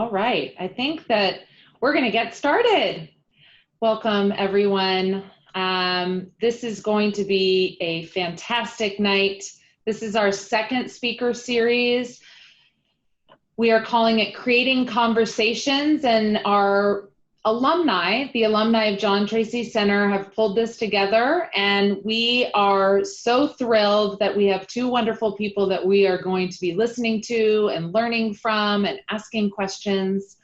All right, I think that we're going to get started. Welcome, everyone. This is going to be a fantastic night. This is our second speaker series. We are calling it Creating Conversations, and our alumni, the alumni of John Tracy Center, have pulled this together, and we are so thrilled that we have two wonderful people that we are going to be listening to and learning from and asking questions.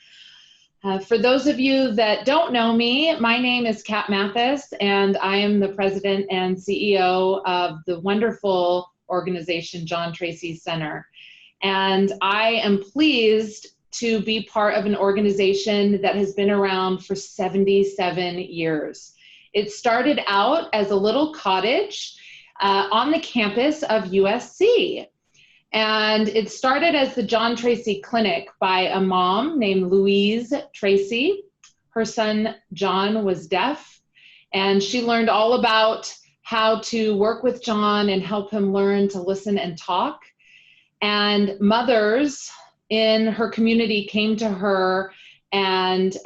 For those of you that don't know me, my name is Kat Mathis, and I am the president and CEO of the wonderful organization John Tracy Center. And I am pleased to be part of an organization that has been around for 77 years. It started out as a little cottage on the campus of USC. And it started as the John Tracy Clinic by a mom named Louise Tracy. Her son, John, was deaf, and she learned all about how to work with John and help him learn to listen and talk. And mothers in her community came to her and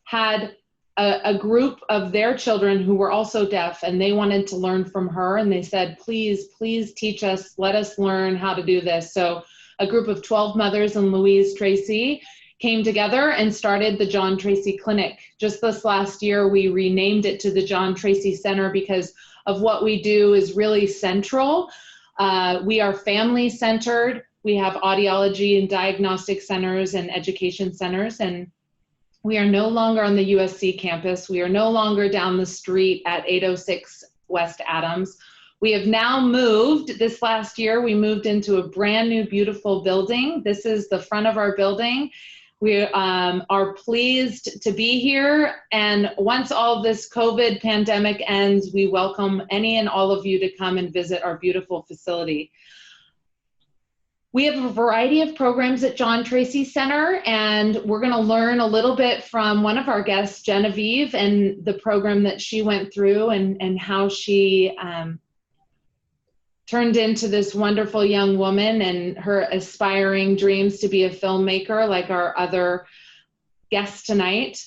had a group of their children who were also deaf, and they wanted to learn from her, and they said, please teach us, let us learn how to do this. So a group of 12 mothers and Louise Tracy came together and started the John Tracy Clinic. Just this last year, we renamed it to the John Tracy Center because of what we do is really central. We are family-centered. We have audiology and diagnostic centers and education centers, and we are no longer on the USC campus. We are no longer down the street at 806 West Adams. We have now moved, this last year, we moved into a brand new, beautiful building. This is the front of our building. We are pleased to be here, and once all this COVID pandemic ends, we welcome any and all of you to come and visit our beautiful facility. We have a variety of programs at John Tracy Center, and we're going to learn a little bit from one of our guests, Genevieve, and the program that she went through and how she turned into this wonderful young woman and her aspiring dreams to be a filmmaker like our other guests tonight.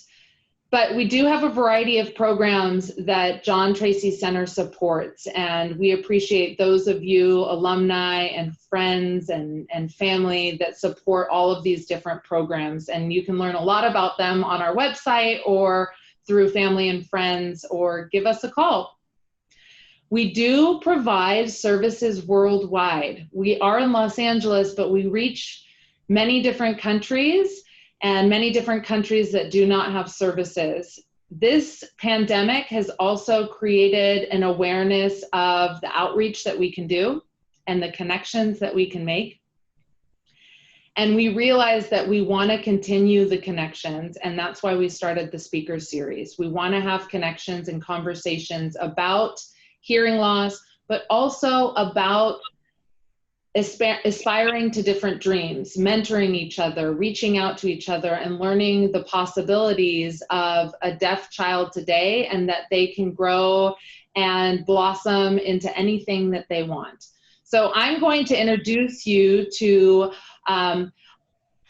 But we do have a variety of programs that John Tracy Center supports, and we appreciate those of you, alumni and friends and family, that support all of these different programs. And you can learn a lot about them on our website or through family and friends, or give us a call. We do provide services worldwide. We are in Los Angeles, but we reach many different countries, and many different countries that do not have services. This pandemic has also created an awareness of the outreach that we can do and the connections that we can make. And we realize that we want to continue the connections, and that's why we started the speaker series. We want to have connections and conversations about hearing loss, but also about aspiring to different dreams, mentoring each other, reaching out to each other, and learning the possibilities of a deaf child today, and that they can grow and blossom into anything that they want. So I'm going to introduce you to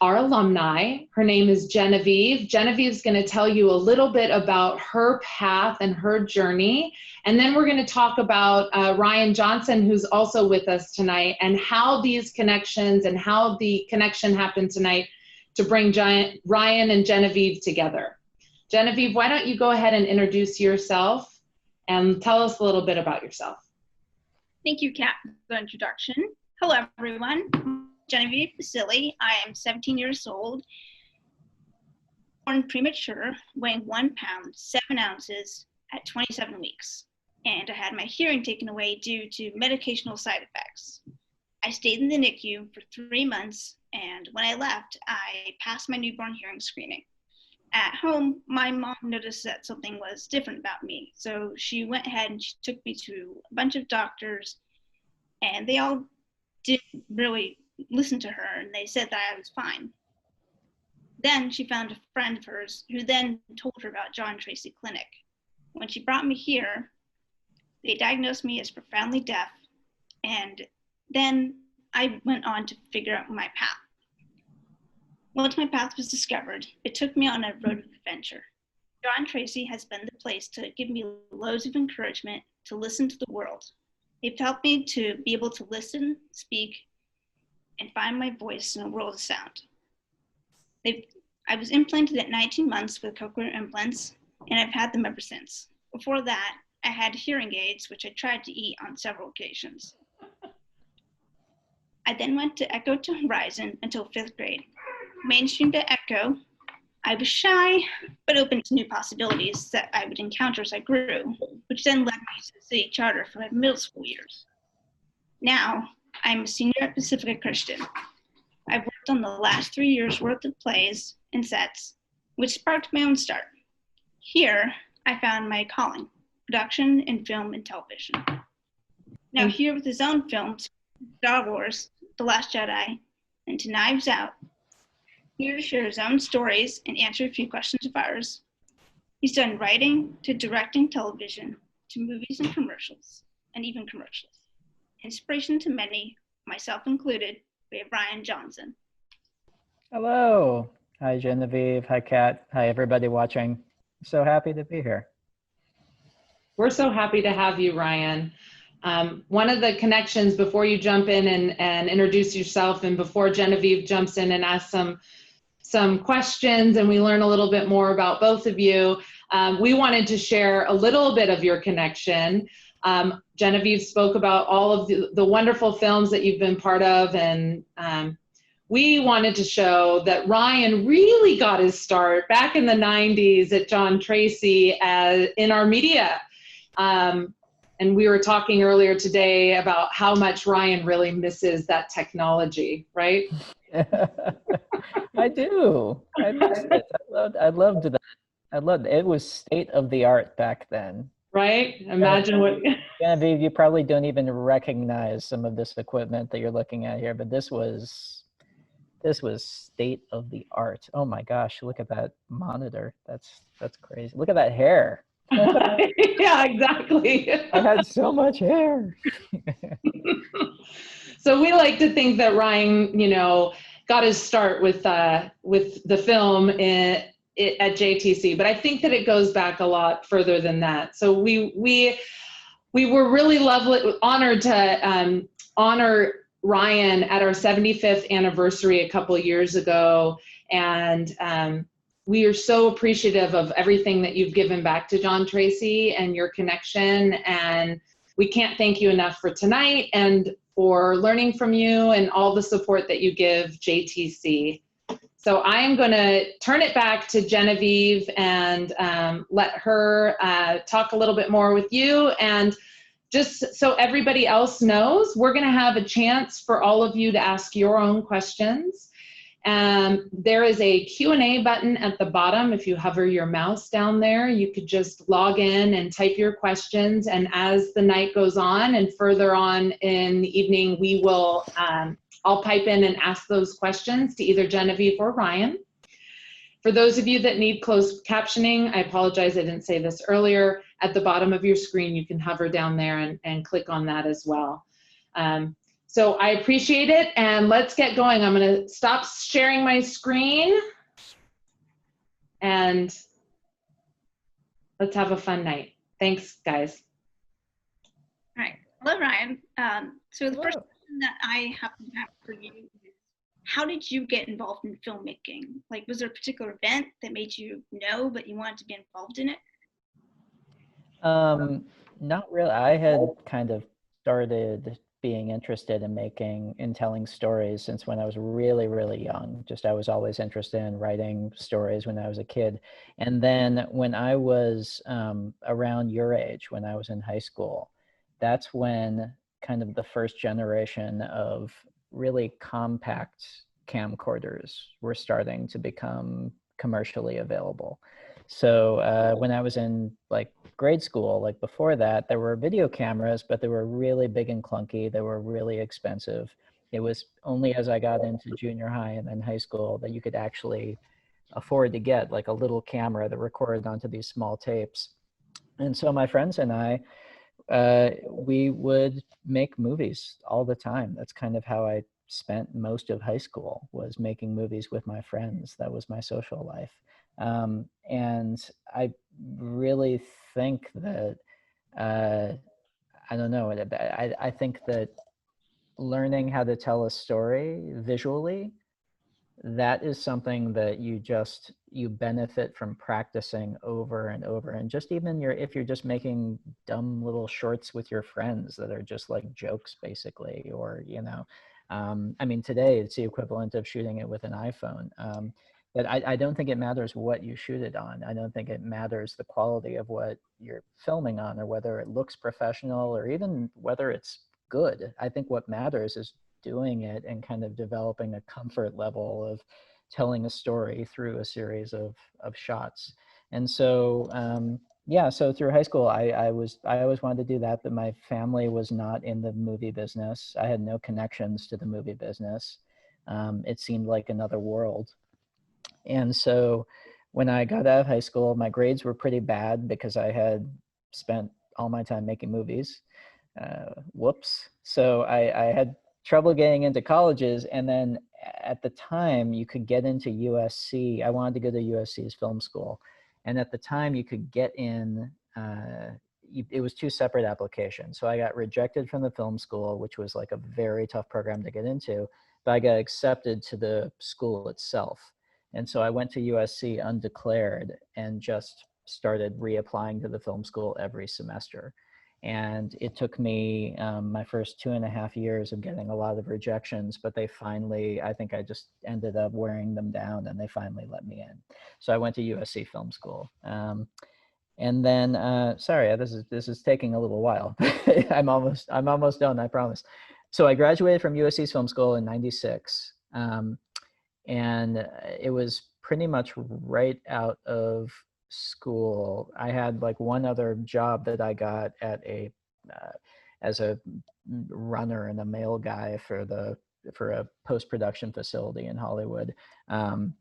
our alumni. Her name is Genevieve. Genevieve's going to tell you a little bit about her path and her journey. And then we're going to talk about Rian Johnson, who's also with us tonight, and how these connections and how the connection happened tonight to bring Rian and Genevieve together. Genevieve, why don't you go ahead and introduce yourself and tell us a little bit about yourself. Thank you, Kat, for the introduction. Hello, everyone. Genevieve Basile. I am 17 years old, born premature, weighing 1 pound, 7 ounces at 27 weeks. And I had my hearing taken away due to medicational side effects. I stayed in the NICU for 3 months, and when I left, I passed my newborn hearing screening. At home, my mom noticed that something was different about me. So she went ahead and she took me to a bunch of doctors, and they all didn't really listen to her, and they said that I was fine. Then she found a friend of hers who then told her about John Tracy Clinic. When she brought me here, they diagnosed me as profoundly deaf, and then I went on to figure out my path. Once my path was discovered, it took me on a road of adventure. John Tracy has been the place to give me loads of encouragement to listen to the world. They've helped me to be able to listen, speak, and find my voice in a world of sound. I was implanted at 19 months with cochlear implants, and I've had them ever since. Before that, I had hearing aids, which I tried to eat on several occasions. I then went to Echo to Horizon until 5th grade. Mainstream to Echo, I was shy, but open to new possibilities that I would encounter as I grew, which then led me to the city charter for my middle school years. Now, I'm a senior at Pacifica Christian. I've worked on the last 3 years' worth of plays and sets, which sparked my own start. Here, I found my calling, production in film and television. Now here with his own films, Star Wars, The Last Jedi, and To Knives Out, here to share his own stories and answer a few questions of ours. He's done writing to directing television to movies and commercials, and even commercials. Inspiration to many, myself included, we have Rian Johnson. Hello. Hi, Genevieve. Hi, Kat. Hi, everybody watching. So happy to be here. We're so happy to have you, Rian. One of the connections before you jump in and introduce yourself, and before Genevieve jumps in and asks some questions and we learn a little bit more about both of you, we wanted to share a little bit of your connection. Genevieve spoke about all of the wonderful films that you've been part of, and we wanted to show that Rian really got his start back in the 90s at John Tracy in our media. And we were talking earlier today about how much Rian really misses that technology, right? I do. I miss it. I loved that. I loved it. It was state of the art back then. Right? Imagine what... Genevieve, you probably don't even recognize some of this equipment that you're looking at here, but this was state of the art. Oh my gosh, look at that monitor. That's crazy. Look at that hair. Yeah, exactly. I had so much hair. So we like to think that Rian, got his start with the film at JTC, but I think that it goes back a lot further than that. So we were really honored to honor Rian at our 75th anniversary a couple of years ago, and we are so appreciative of everything that you've given back to John Tracy and your connection, and we can't thank you enough for tonight and for learning from you and all the support that you give JTC. So I am going to turn it back to Genevieve and let her talk a little bit more with you. And just so everybody else knows, we're going to have a chance for all of you to ask your own questions. There is a Q&A button at the bottom. If you hover your mouse down there, you could just log in and type your questions. And as the night goes on and further on in the evening, we will, I'll pipe in and ask those questions to either Genevieve or Rian. For those of you that need closed captioning, I apologize, I didn't say this earlier. At the bottom of your screen, you can hover down there and click on that as well. So I appreciate it, and let's get going. I'm going to stop sharing my screen, and let's have a fun night. Thanks, guys. All right. Hello, Rian. So the first question that I have for you is, how did you get involved in filmmaking? Like, was there a particular event that made you know, but you wanted to be involved in it? Not really. I had kind of started being interested in telling stories since when I was really, really young. I was always interested in writing stories when I was a kid. And then when I was around your age, when I was in high school, that's when kind of the first generation of really compact camcorders were starting to become commercially available. So when I was in grade school, before that, there were video cameras, but they were really big and clunky. They were really expensive. It was only as I got into junior high and then high school that you could actually afford to get a little camera that recorded onto these small tapes. And so my friends and I, we would make movies all the time. That's kind of how I spent most of high school, was making movies with my friends. That was my social life. And I really think that, I don't know, I think that learning how to tell a story visually, that is something that you benefit from practicing over and over. And just even if you're just making dumb little shorts with your friends that are just like jokes basically, or I mean, today it's the equivalent of shooting it with an iPhone. But I don't think it matters what you shoot it on. I don't think it matters the quality of what you're filming on, or whether it looks professional, or even whether it's good. I think what matters is doing it and kind of developing a comfort level of telling a story through a series of shots. And so, yeah, so through high school, I always wanted to do that, but my family was not in the movie business. I had no connections to the movie business. It seemed like another world. And so when I got out of high school, my grades were pretty bad because I had spent all my time making movies. Whoops. So I had trouble getting into colleges. And then at the time you could get into USC. I wanted to go to USC's film school. And at the time you could get in, it was 2 separate applications. So I got rejected from the film school, which was like a very tough program to get into, but I got accepted to the school itself. And so I went to USC undeclared and just started reapplying to the film school every semester. And it took me my first 2.5 years of getting a lot of rejections, but they finally, I think I just ended up wearing them down, and they finally let me in. So I went to USC Film School. And then, sorry, this is taking a little while. I'm almost done, I promise. So I graduated from USC's Film School in '96. And it was pretty much right out of school. I had like one other job that I got at as a runner and a mail guy for a post-production facility in Hollywood. And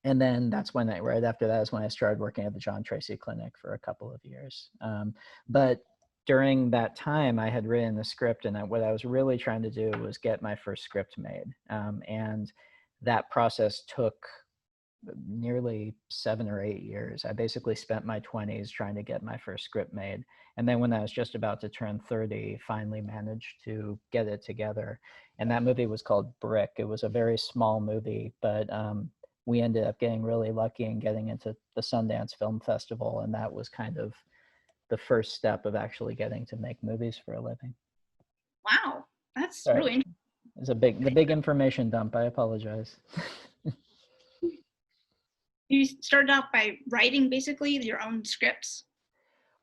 then that's when right after that is when I started working at the John Tracy Clinic for a couple of years. But during that time, I had written a script, and what I was really trying to do was get my first script made. And that process took nearly 7 or 8 years. I basically spent my 20s trying to get my first script made. And then when I was just about to turn 30, finally managed to get it together. And that movie was called Brick. It was a very small movie, but we ended up getting really lucky and getting into the Sundance Film Festival. And that was kind of the first step of actually getting to make movies for a living. Wow, that's Sorry. really interesting. It's the big information dump. I apologize. You started out by writing basically your own scripts.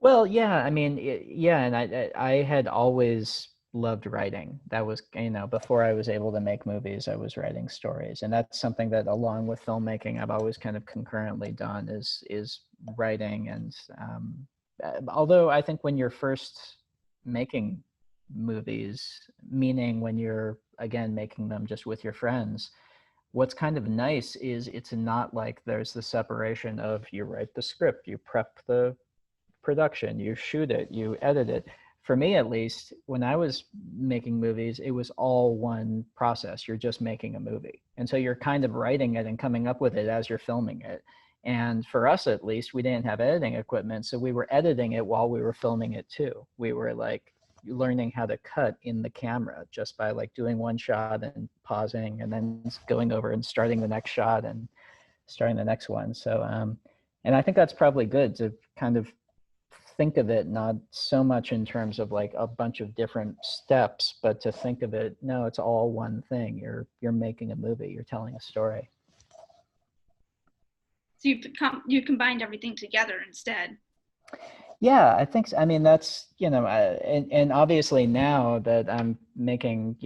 Well, yeah, I mean, yeah, and I had always loved writing. That was, before I was able to make movies, I was writing stories, and that's something that, along with filmmaking, I've always kind of concurrently done is writing. And although I think when you're first making movies, meaning when you're again making them just with your friends, what's kind of nice is it's not like there's the separation of you write the script, you prep the production, you shoot it, you edit it. For me, at least, when I was making movies, it was all one process. You're just making a movie. And so you're kind of writing it and coming up with it as you're filming it. And for us, at least, we didn't have editing equipment. So we were editing it while we were filming it too. We were like learning how to cut in the camera just by like doing one shot and pausing and then going over and starting the next shot and starting the next one. So, and I think that's probably good to kind of think of it not so much in terms of like a bunch of different steps, but to think of it, no, it's all one thing. You're making a movie, you're telling a story. So you combined everything together instead. Yeah, I think so. I mean, that's, and obviously now that I'm making,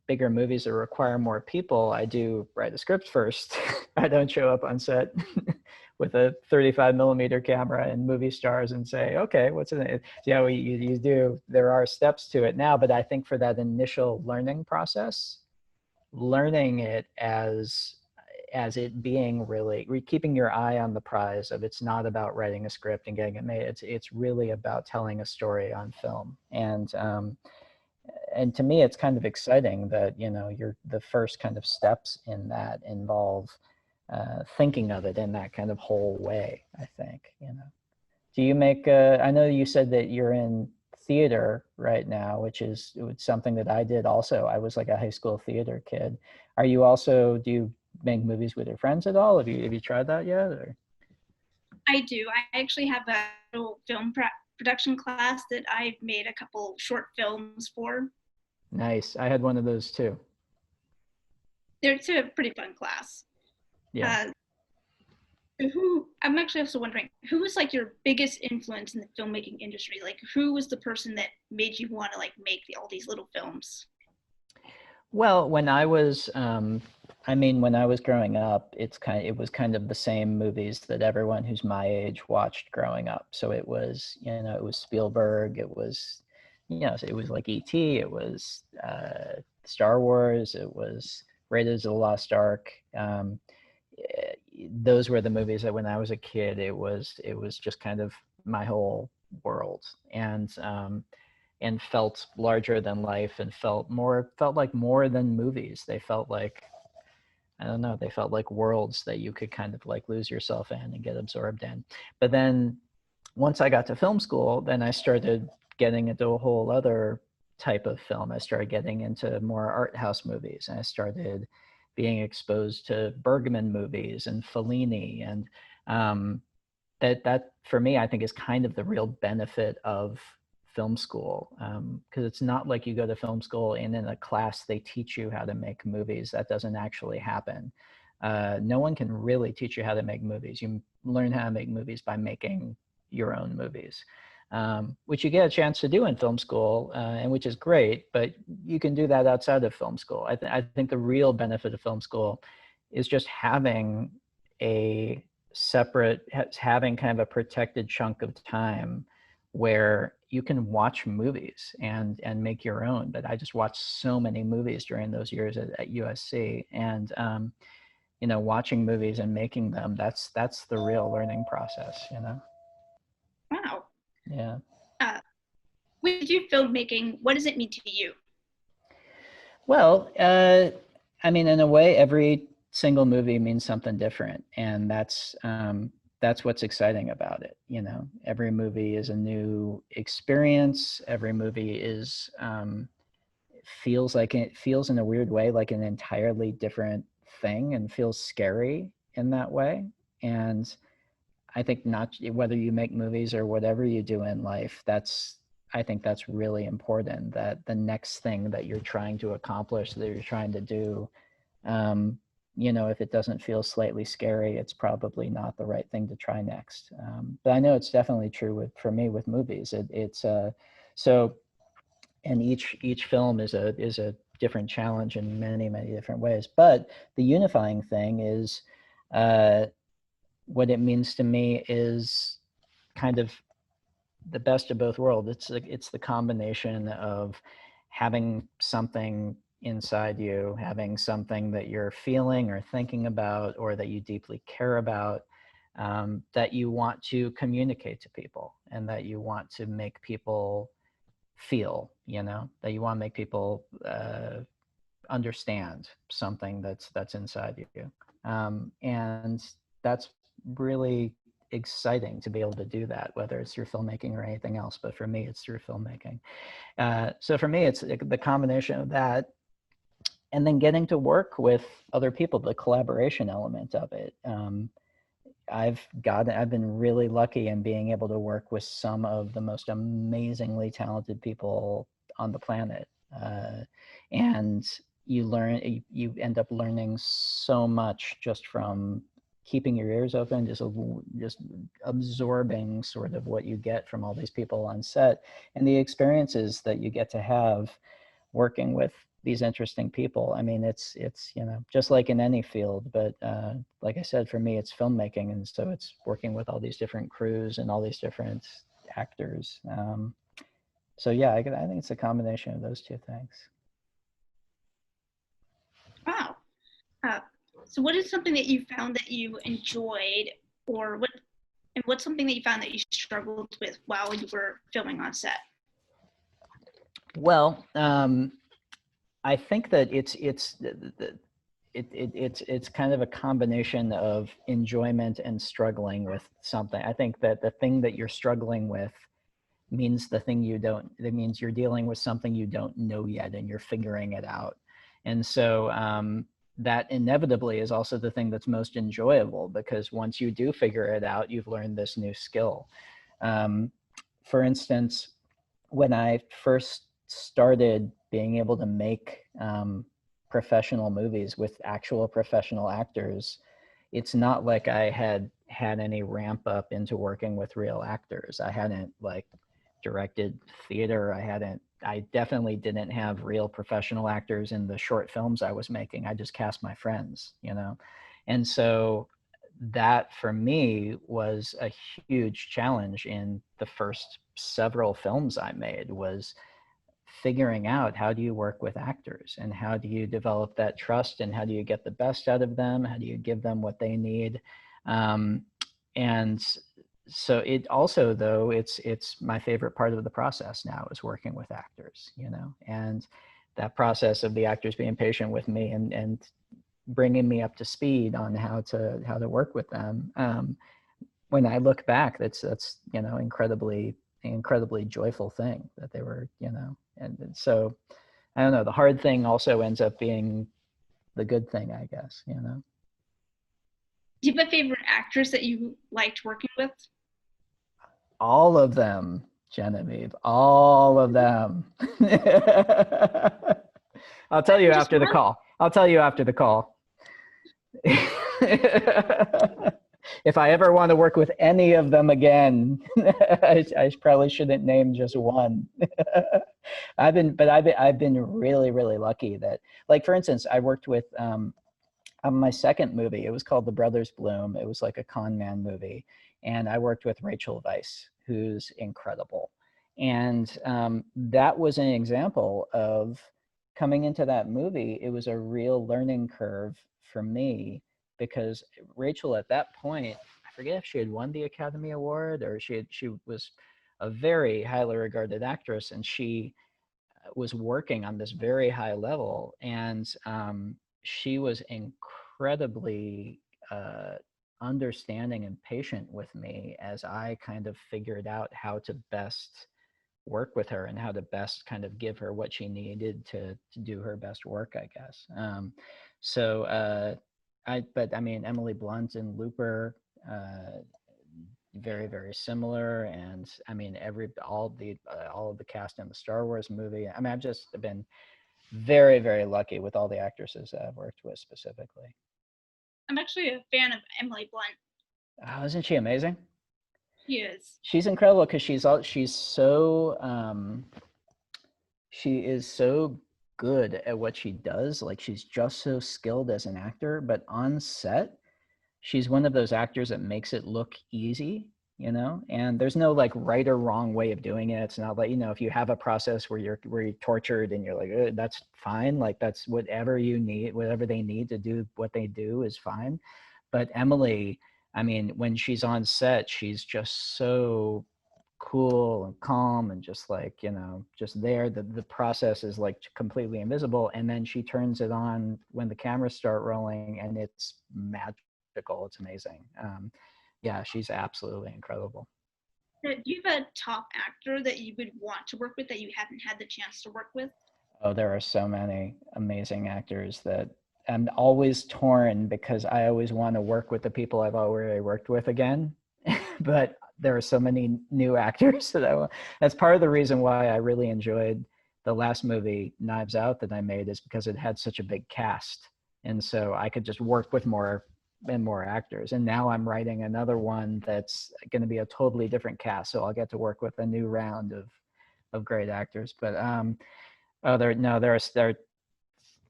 bigger movies that require more people, I do write a script first. I don't show up on set with a 35 millimeter camera and movie stars and say, okay, what's in it? Yeah, you do. There are steps to it now, but I think for that initial learning process, learning it as it being really keeping your eye on the prize of, it's not about writing a script and getting it made. It's really about telling a story on film. And and to me, it's kind of exciting that, you know, the first kind of steps in that involve thinking of it in that kind of whole way, I think, you know. Do you make, I know you said that you're in theater right now, which is something that I did also. I was like a high school theater kid. Are you also, do you make movies with your friends at all? Have you tried that yet? Or? I do. I actually have a little film production class that I've made a couple short films for. Nice. I had one of those too. It's a pretty fun class. Yeah. I'm actually also wondering, who was like your biggest influence in the filmmaking industry? Like, who was the person that made you want to like make all these little films? Well, when I was, I mean, when I was growing up, it was kind of the same movies that everyone who's my age watched growing up. So it was, you know, it was Spielberg, it was, you know, it was like E.T., it was Star Wars, it was Raiders of the Lost Ark. Those were the movies that when I was a kid, it was just kind of my whole world. And felt larger than life and felt like more than movies. They felt like, I don't know, they felt like worlds that you could kind of like lose yourself in and get absorbed in. But then once I got to film school, then I started getting into a whole other type of film. I started getting into more art house movies, and I started being exposed to Bergman movies and Fellini, and that for me, I think, is kind of the real benefit of film school, because it's not like you go to film school and in a class they teach you how to make movies. That doesn't actually happen. No one can really teach you how to make movies. You learn how to make movies by making your own movies, which you get a chance to do in film school, and which is great, but you can do that outside of film school. I think the real benefit of film school is just having having kind of a protected chunk of time where you can watch movies and make your own. But I just watched so many movies during those years at USC, and you know, watching movies and making them, that's the real learning process, you know. Wow. Yeah. With you filmmaking, what does it mean to you? Well, I mean, in a way, every single movie means something different, and that's what's exciting about it. You know, every movie is a new experience. Every movie is feels in a weird way like an entirely different thing, and feels scary in that way. And I think, not whether you make movies or whatever you do in life, I think that's really important, that the next thing that you're trying to accomplish, that you're trying to do, you know, if it doesn't feel slightly scary, it's probably not the right thing to try next. But I know it's definitely true for me with movies. So, and each film is a different challenge in many, many different ways. But the unifying thing is, what it means to me is kind of the best of both worlds. It's the combination of having something inside you, having something that you're feeling or thinking about, or that you deeply care about, that you want to communicate to people, and that you want to make people feel, you know, that you want to make people understand something that's inside you. And that's really exciting to be able to do that, whether it's through filmmaking or anything else. But for me, it's through filmmaking. So for me, it's the combination of that, and then getting to work with other people, the collaboration element of it. I've been really lucky in being able to work with some of the most amazingly talented people on the planet. And you end up learning so much just from keeping your ears open, just absorbing sort of what you get from all these people on set, and the experiences that you get to have working with these interesting people. I mean, it's you know, just like in any field, but like I said, for me, it's filmmaking, and so it's working with all these different crews and all these different actors. So yeah, I think it's a combination of those two things. Wow. So what is something that you found that you enjoyed, or what's something that you found that you struggled with while you were filming on set? Well, I think that it's kind of a combination of enjoyment and struggling with something. I think that the thing that you're struggling with means that means you're dealing with something you don't know yet and you're figuring it out. And so that inevitably is also the thing that's most enjoyable, because once you do figure it out, you've learned this new skill. For instance, when I first started being able to make professional movies with actual professional actors, it's not like I had any ramp up into working with real actors. I hadn't like directed theater. I definitely didn't have real professional actors in the short films I was making. I just cast my friends, you know? And so that for me was a huge challenge in the first several films I made, was figuring out how do you work with actors and how do you develop that trust and how do you get the best out of them? How do you give them what they need? And so it also, though, it's my favorite part of the process now is working with actors, you know, and that process of the actors being patient with me and bringing me up to speed on how to work with them. When I look back, that's you know, incredibly joyful thing that they were, you know, and so I don't know, the hard thing also ends up being the good thing, I guess, you know. Do you have a favorite actress that you liked working with? All of them, Genevieve, all of them. I'll tell you after the call. I'll tell you after the call. If I ever want to work with any of them again, I probably shouldn't name just one. I've been really, really lucky that, like, for instance, I worked with on my second movie. It was called The Brothers Bloom. It was like a con man movie, and I worked with Rachel Weisz, who's incredible. And that was an example of coming into that movie. It was a real learning curve for me, because Rachel at that point, I forget if she had won the Academy Award or she was a very highly regarded actress, and she was working on this very high level, and she was incredibly understanding and patient with me as I kind of figured out how to best work with her and how to best kind of give her what she needed to do her best work, I guess. But I mean, Emily Blunt and Looper, very, very similar. And I mean, all of the cast in the Star Wars movie. I mean, I've just been very, very lucky with all the actresses that I've worked with specifically. I'm actually a fan of Emily Blunt. Oh, isn't she amazing? She is. She's incredible because she is so good at what she does. Like, she's just so skilled as an actor, but on set, she's one of those actors that makes it look easy, you know, and there's no like right or wrong way of doing it. It's not like, you know, if you have a process where you're tortured and you're like, that's fine. Like, that's whatever you need, whatever they need to do what they do is fine. But Emily, I mean, when she's on set, she's just so cool and calm and just like, you know, just there. The process is like completely invisible, and then she turns it on when the cameras start rolling, and it's magical. It's amazing. Yeah, she's absolutely incredible. Do you have a top actor that you would want to work with that you haven't had the chance to work with? Oh, there are so many amazing actors that I'm always torn, because I always want to work with the people I've already worked with again. But there are so many new actors that that's part of the reason why I really enjoyed the last movie, Knives Out, that I made, is because it had such a big cast. And so I could just work with more and more actors. And now I'm writing another one that's going to be a totally different cast. So I'll get to work with a new round of great actors. But there are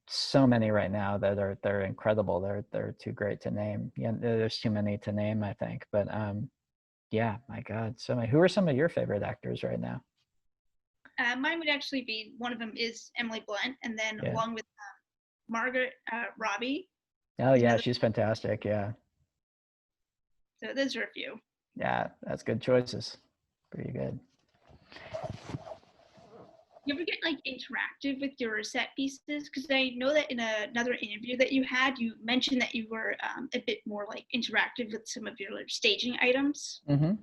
so many right now that they're incredible. They're too great to name. Yeah, there's too many to name, I think. But yeah, my God, so many. Who are some of your favorite actors right now? Mine would actually be, one of them is Emily Blunt, and then Yeah. along with Margaret Robbie. Oh yeah, she's fantastic. Yeah. So those are a few. Yeah, that's good choices. Pretty good. you ever get like interactive with your set pieces? Because I know that in another interview that you had, you mentioned that you were a bit more like interactive with some of your like, staging items. Mm-hmm.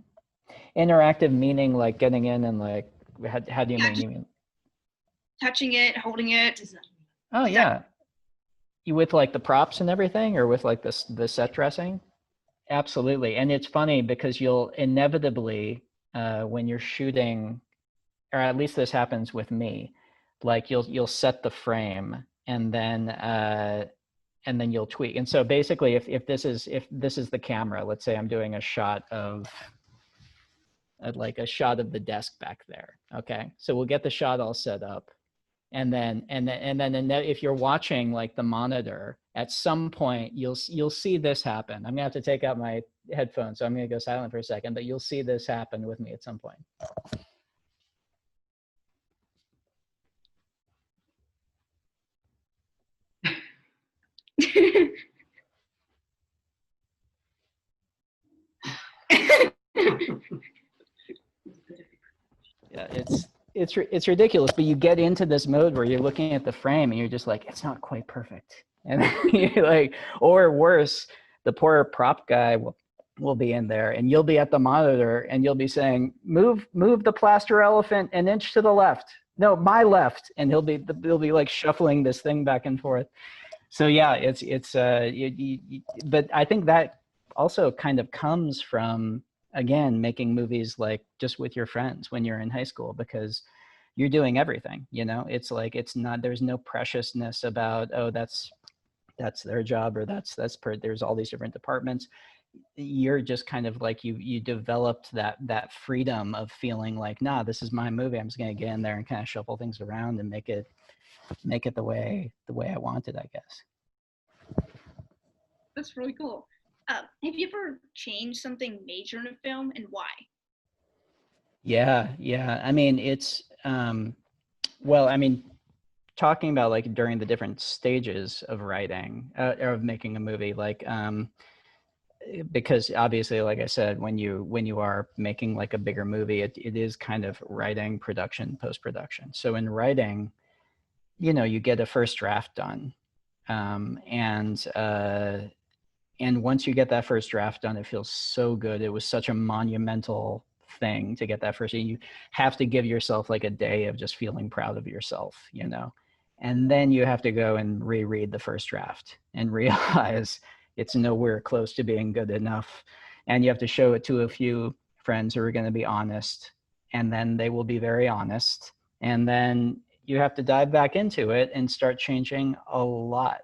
Interactive meaning like getting in and like, how do you mean? You mean? Touching it, holding it. Oh yeah. You with like the props and everything, or with like the set dressing? Absolutely. And it's funny because you'll inevitably, when you're shooting, or at least this happens with me, like you'll set the frame and then you'll tweak. And so basically, if this is the camera, let's say I'm doing a shot of like a shot of the desk back there. Okay, so we'll get the shot all set up, and then if you're watching like the monitor, at some point you'll see this happen. I'm gonna have to take out my headphones, so I'm gonna go silent for a second, but you'll see this happen with me at some point. Yeah, it's ridiculous, but you get into this mode where you're looking at the frame and you're just like, it's not quite perfect, and you're like, or worse, the poor prop guy will be in there and you'll be at the monitor and you'll be saying, move the plaster elephant an inch to the left, no, my left, and he'll be like shuffling this thing back and forth. So yeah, but I think that also kind of comes from, again, making movies like just with your friends when you're in high school, because you're doing everything, it's like, there's no preciousness about, oh, that's their job, or there's all these different departments. You're just kind of like, you developed that freedom of feeling like, nah, this is my movie. I'm just going to get in there and kind of shuffle things around and make it the way I want it, I guess. That's really cool. Have you ever changed something major in a film, and why? Yeah. I mean, it's well, I mean, talking about like during the different stages of writing or of making a movie, like because obviously, like I said, when you are making like a bigger movie, it is kind of writing, production, post-production. So in writing, you get a first draft done, and once you get that first draft done, it feels so good. It was such a monumental thing to get that first. You have to give yourself like a day of just feeling proud of yourself, and then you have to go and reread the first draft and realize it's nowhere close to being good enough. And you have to show it to a few friends who are going to be honest, and then they will be very honest. And then you have to dive back into it and start changing a lot.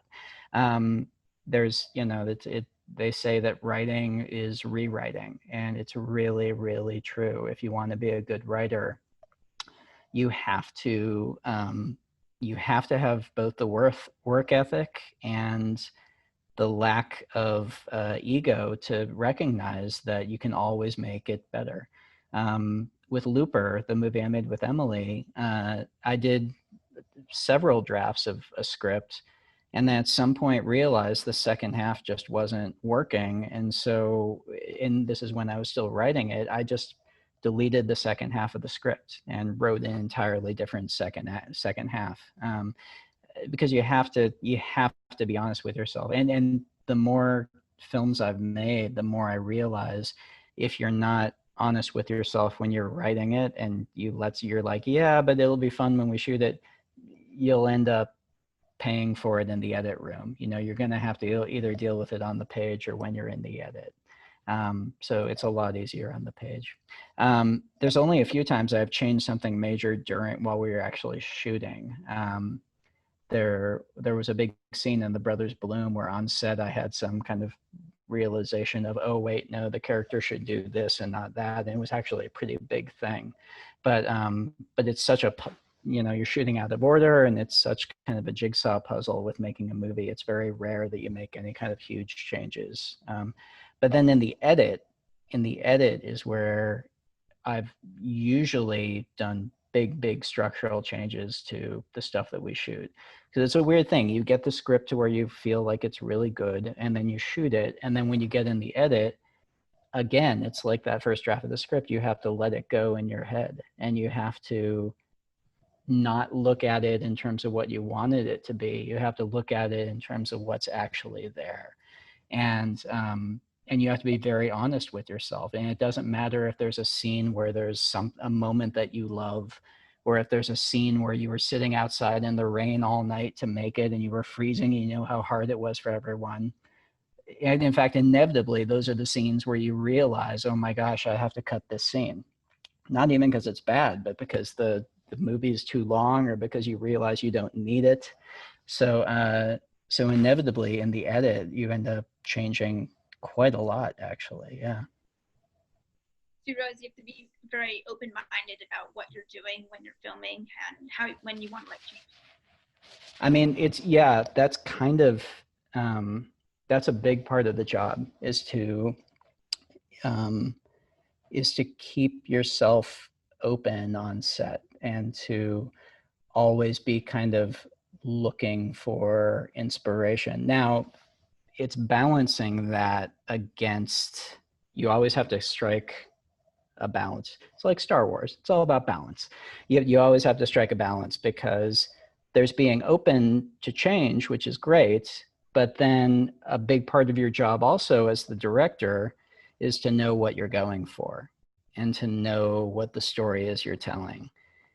There's, they say that writing is rewriting, and it's really, really true. If you want to be a good writer, you have to have both the work ethic and the lack of ego to recognize that you can always make it better. With Looper, the movie I made with Emily, I did several drafts of a script, and then at some point realized the second half just wasn't working. And so, this is when I was still writing it, I just deleted the second half of the script and wrote an entirely different second half. Because you have to be honest with yourself. And the more films I've made, the more I realize, if you're not honest with yourself when you're writing it, and you're like, yeah, but it'll be fun when we shoot it, you'll end up paying for it in the edit room. You're going to have to either deal with it on the page or when you're in the edit. So it's a lot easier on the page. There's only a few times I've changed something major while we were actually shooting. There was a big scene in The Brothers Bloom where on set I had some kind of realization of, oh wait, no, the character should do this and not that. And it was actually a pretty big thing. But it's such a, you're shooting out of order, and it's such kind of a jigsaw puzzle with making a movie. It's very rare that you make any kind of huge changes. But then in the edit is where I've usually done big structural changes to the stuff that we shoot. Because it's a weird thing. You get the script to where you feel like it's really good, and then you shoot it. And then when you get in the edit, again, it's like that first draft of the script. You have to let it go in your head, and you have to not look at it in terms of what you wanted it to be. You have to look at it in terms of what's actually there. And you have to be very honest with yourself. And it doesn't matter if there's a scene where there's a moment that you love, or if there's a scene where you were sitting outside in the rain all night to make it and you were freezing, and you know how hard it was for everyone. And in fact, inevitably, those are the scenes where you realize, oh my gosh, I have to cut this scene. Not even because it's bad, but because the movie is too long, or because you realize you don't need it. So inevitably in the edit, you end up changing quite a lot, actually. Yeah. So you realize you have to be very open-minded about what you're doing when you're filming and when you want to change. I mean, that's kind of, that's a big part of the job, is to keep yourself open on set, and to always be kind of looking for inspiration. Now, it's balancing that against, you always have to strike a balance. It's like Star Wars. It's all about balance. You always have to strike a balance, because there's being open to change, which is great, but then a big part of your job also as the director is to know what you're going for, and to know what the story is you're telling.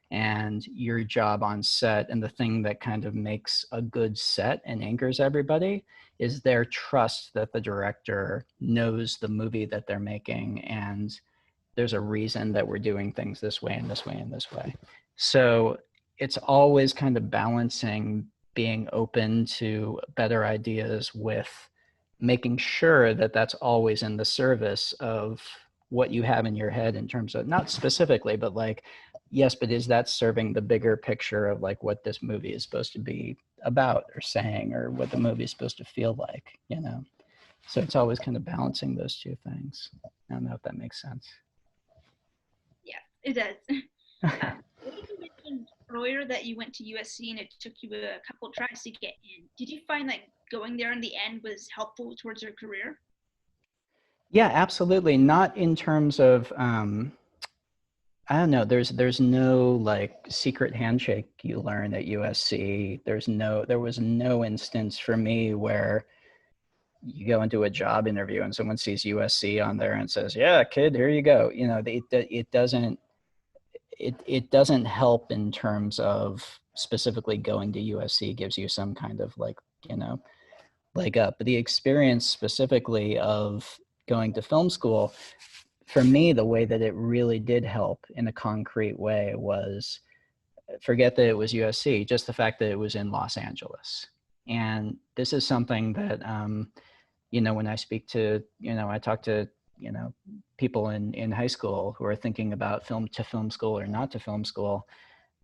And your job on set, and the thing that kind of makes a good set and anchors everybody, is their trust that the director knows the movie that they're making, and there's a reason that we're doing things this way and this way and this way. So it's always kind of balancing being open to better ideas with making sure that that's always in the service of what you have in your head, in terms of, not specifically, but like, yes, but is that serving the bigger picture of like what this movie is supposed to be about or saying, or what the movie is supposed to feel like, you know? So it's always kind of balancing those two things. I don't know if that makes sense. Yeah, it does. I think you mentioned earlier that you went to USC and it took you a couple of tries to get in. Did you find like going there in the end was helpful towards your career? Yeah, absolutely. Not in terms of, I don't know, there's no like secret handshake you learn at USC. There was no instance for me where you go into a job interview and someone sees USC on there and says, yeah, kid, here you go. You know, it doesn't help in terms of specifically going to USC gives you some kind of like, you know, leg up. But the experience specifically of going to film school, for me, the way that it really did help in a concrete way was, forget that it was USC, just the fact that it was in Los Angeles. And this is something that, you know, when I speak to, you know, I talk to, you know, people in high school who are thinking about film school or not to film school,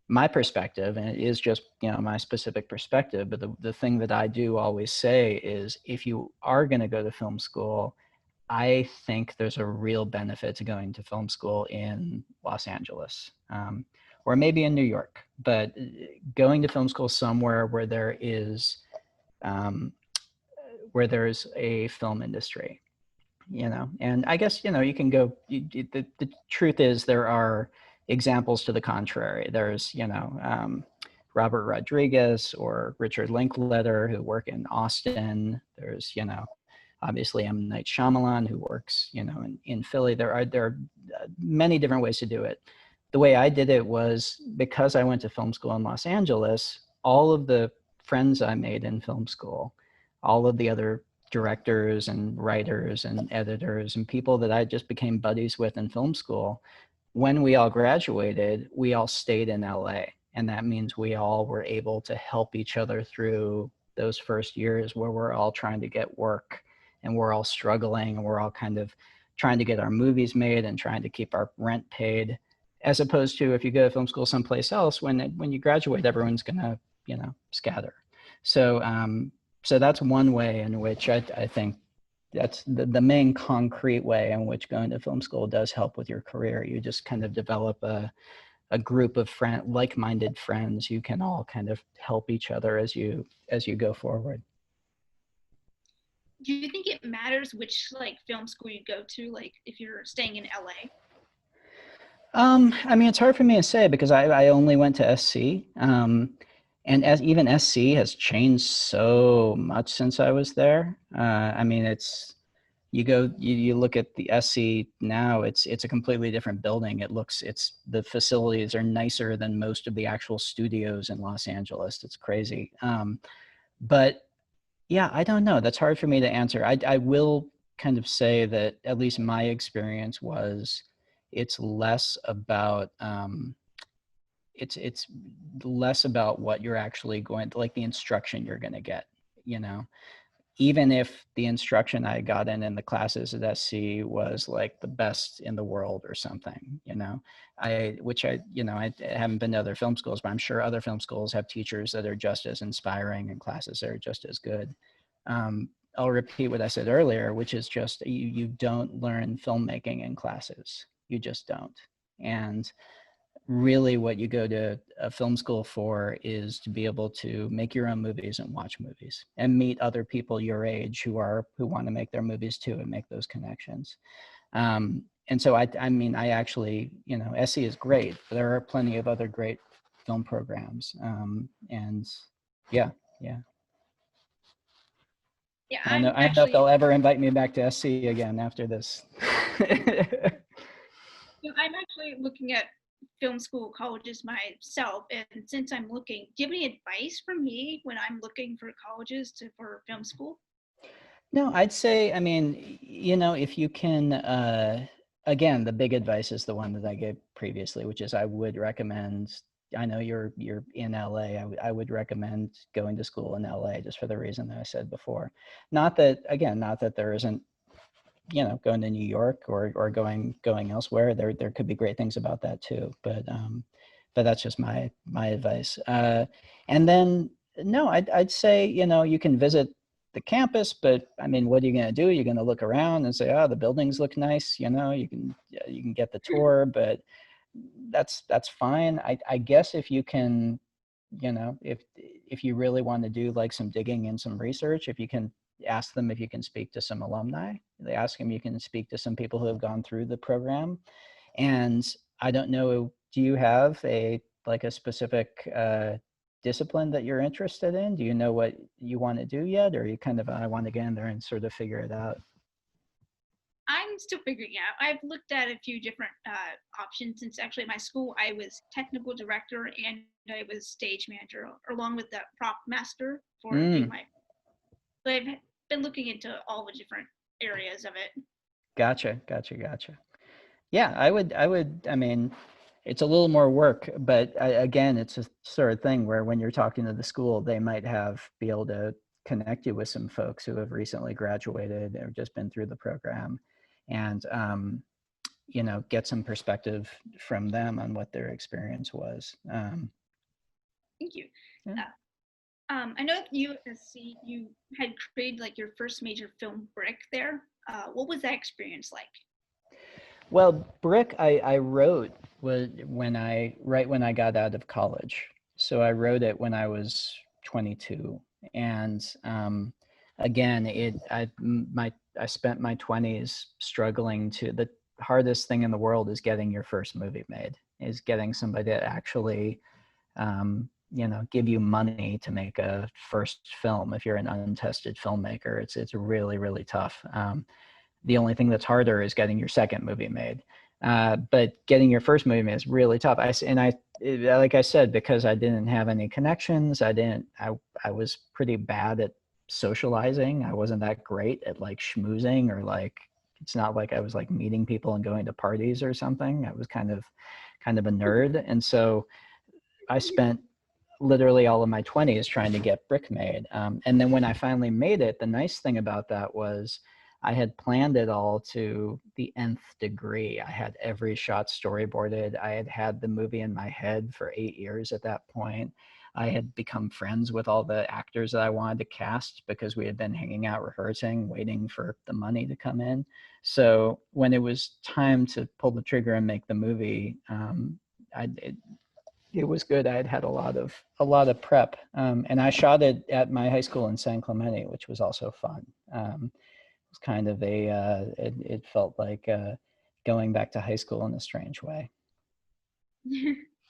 my perspective, and it is just, you know, my specific perspective, but the thing that I do always say is, if you are going to go to film school, I think there's a real benefit to going to film school in Los Angeles, or maybe in New York, but going to film school somewhere where there's a film industry, you know. And I guess, you know, you can go, the truth is there are examples to the contrary. There's, you know, Robert Rodriguez or Richard Linklater who work in Austin. There's, you know, obviously M. Night Shyamalan who works, you know, in Philly. There are many different ways to do it. The way I did it was, because I went to film school in Los Angeles, all of the friends I made in film school, all of the other directors and writers and editors and people that I just became buddies with in film school, when we all graduated, we all stayed in LA. And that means we all were able to help each other through those first years where we're all trying to get work, and we're all struggling, and we're all kind of trying to get our movies made and trying to keep our rent paid, as opposed to if you go to film school someplace else, when you graduate, everyone's gonna, you know, scatter. So so that's one way in which I think that's the main concrete way in which going to film school does help with your career. You just kind of develop a group of like-minded friends who can all kind of help each other as you go forward. Do you think it matters which like film school you go to, like if you're staying in LA? I mean, it's hard for me to say because I only went to SC. And as even SC has changed so much since I was there. I mean, you look at the SC now, it's a completely different building. The facilities are nicer than most of the actual studios in Los Angeles. It's crazy. But yeah, I don't know. That's hard for me to answer. I will kind of say that at least my experience was it's less about it's less about what you're actually going to, like the instruction you're going to get, you know. Even if the instruction I got in the classes at SC was like the best in the world or something, you know, I haven't been to other film schools, but I'm sure other film schools have teachers that are just as inspiring and classes that are just as good. I'll repeat what I said earlier, which is just you don't learn filmmaking in classes. You just don't. And really what you go to a film school for is to be able to make your own movies and watch movies and meet other people your age who want to make their movies too and make those connections. And so I mean, I actually, you know, SE is great. There are plenty of other great film programs. And yeah, yeah. Yeah, I don't know if they'll ever invite me back to SC again after this. I'm actually looking at film school colleges myself, and since I'm looking, do you have any advice for me when I'm looking for colleges for film school? No, I'd say, I mean, you know, if you can, again, the big advice is the one that I gave previously, which is I would recommend, I know you're in LA, I would recommend going to school in LA just for the reason that I said before. Not that, again, not that there isn't, you know, going to New York or going elsewhere. There could be great things about that too, but that's just my advice. And then no, I'd say, you know, you can visit the campus, but I mean, what are you going to do? You're going to look around and say, oh, the buildings look nice. You know, you can get the tour, but that's fine. I guess if you can, you know, if you really want to do like some digging and some research, if you can ask them if you can speak to some alumni, they ask them you can speak to some people who have gone through the program. And I don't know, do you have a specific discipline that you're interested in? Do you know what you want to do yet, or you kind of I want to get in there and sort of figure it out? I'm still figuring out. I've looked at a few different options since actually at my school I was technical director and I was stage manager along with the prop master for doing my. So I've been looking into all the different areas of it. Gotcha. Yeah, I mean, it's a little more work, but again, it's a sort of thing where when you're talking to the school, they might be able to connect you with some folks who have recently graduated or just been through the program and, you know, get some perspective from them on what their experience was. Thank you. Yeah. I know at USC you had created like your first major film Brick there. What was that experience like? Well, Brick, I wrote when I got out of college. So I wrote it when I was 22, and again, I spent my 20s struggling to. The hardest thing in the world is getting your first movie made. Is getting somebody to actually, you know, give you money to make a first film. If you're an untested filmmaker, it's really tough. The only thing that's harder is getting your second movie made. But getting your first movie made is really tough. Like I said, because I didn't have any connections, I was pretty bad at socializing. I wasn't that great at like schmoozing or like, it's not like I was like meeting people and going to parties or something. I was kind of a nerd. And so I spent literally all of my 20s trying to get Brick made. And then when I finally made it, the nice thing about that was I had planned it all to the nth degree. I had every shot storyboarded. I had the movie in my head for 8 years at that point. I had become friends with all the actors that I wanted to cast because we had been hanging out, rehearsing, waiting for the money to come in. So when it was time to pull the trigger and make the movie, it was good. I had a lot of prep, and I shot it at my high school in San Clemente, which was also fun. It was kind of it felt like going back to high school in a strange way.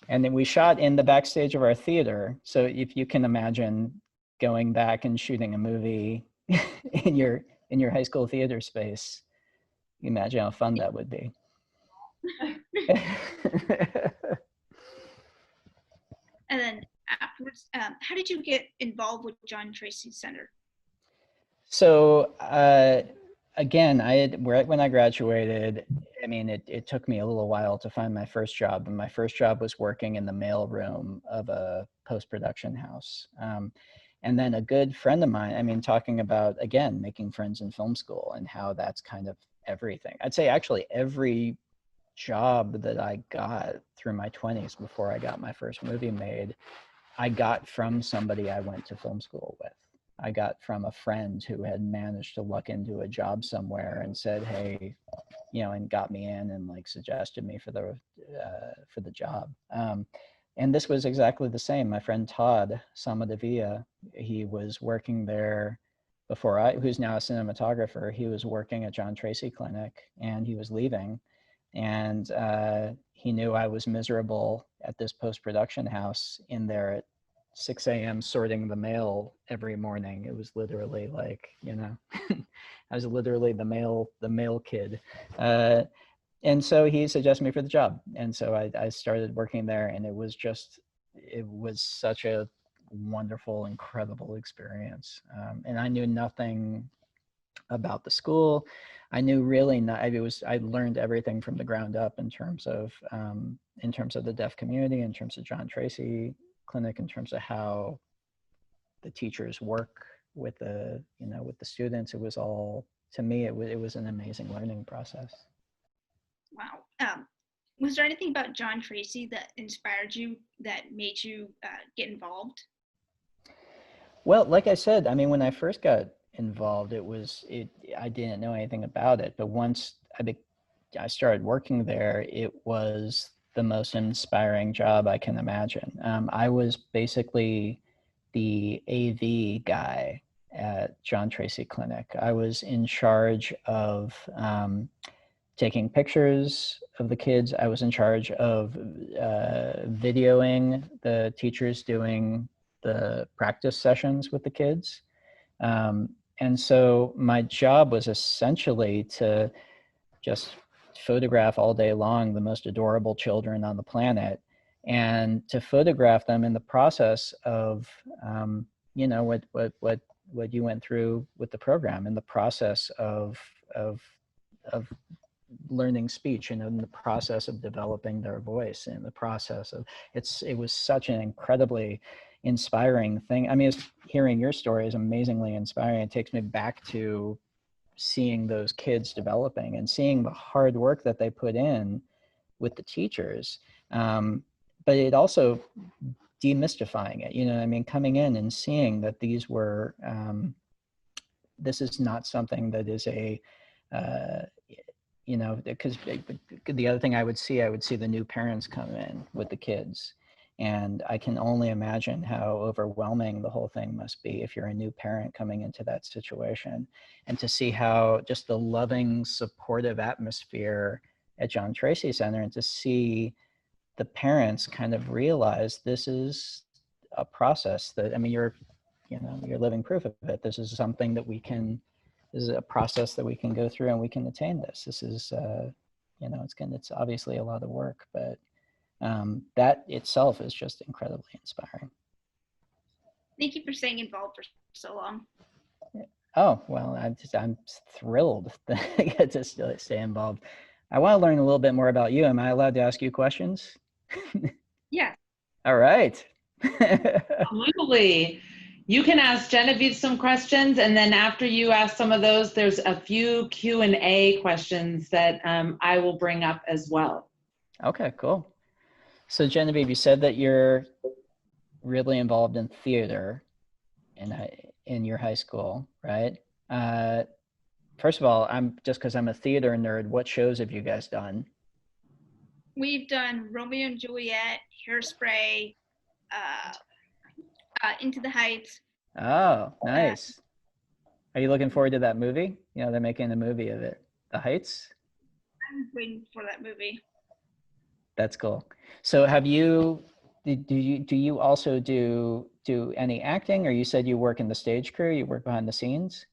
And then we shot in the backstage of our theater. So if you can imagine going back and shooting a movie in your high school theater space, you imagine how fun that would be. And then afterwards, how did you get involved with John Tracy Center? So again, when I graduated, I mean, it took me a little while to find my first job, and my first job was working in the mail room of a post-production house. And then a good friend of mine, I mean, talking about, again, making friends in film school and how that's kind of everything. I'd say actually every job that I got through my 20s before I got my first movie made, I got from somebody I went to film school with. I got from a friend who had managed to luck into a job somewhere and said, hey, you know, and got me in and like suggested me for the job. And this was exactly the same. My friend Todd Samadavia, he was working there who's now a cinematographer. He was working at John Tracy Clinic and he was leaving. And he knew I was miserable at this post-production house in there at 6 a.m. sorting the mail every morning. It was literally like, you know, I was literally the mail kid. And so he suggested me for the job. And so I started working there, and it was such a wonderful, incredible experience. And I knew nothing about the school. I knew really not, I learned everything from the ground up in terms of the deaf community, in terms of John Tracy Clinic, in terms of how the teachers work with the students. It was all, to me, it was an amazing learning process. Wow. Was there anything about John Tracy that inspired you, that made you get involved? Well, like I said, I mean, when I first got involved, I didn't know anything about it, but once I started working there, it was the most inspiring job I can imagine. I was basically the AV guy at John Tracy Clinic. I was in charge of taking pictures of the kids. I was in charge of videoing the teachers doing the practice sessions with the kids. And so my job was essentially to just photograph all day long the most adorable children on the planet, and to photograph them in the process of, you know, what you went through with the program, in the process of learning speech, and in the process of developing their voice, in the process of, it was such an incredibly inspiring thing. I mean, hearing your story is amazingly inspiring. It takes me back to seeing those kids developing and seeing the hard work that they put in with the teachers. But it also demystifying it, you know, I mean, coming in and seeing that these were, this is not something that is a, you know, because the other thing I would see the new parents come in with the kids. And I can only imagine how overwhelming the whole thing must be if you're a new parent coming into that situation. And to see how just the loving, supportive atmosphere at John Tracy Center, and to see the parents kind of realize this is a process that, I mean, you're living proof of it. This is something that this is a process that we can go through, and we can attain this. This is, you know, it's obviously a lot of work, but that itself is just incredibly inspiring. Thank you for staying involved for so long. Oh, well, I'm thrilled that I get to stay involved. I want to learn a little bit more about you. Am I allowed to ask you questions? Yeah. All right. Absolutely. You can ask Genevieve some questions, and then after you ask some of those, there's a few Q&A questions that I will bring up as well. Okay, cool. So Genevieve, you said that you're really involved in theater in your high school, right? First of all, because I'm a theater nerd, what shows have you guys done? We've done Romeo and Juliet, Hairspray, Into the Heights. Oh, nice. Are you looking forward to that movie? You know, they're making a movie of it, The Heights. I'm waiting for that movie. That's cool. So do you also do any acting, or you said you work in the stage crew, you work behind the scenes?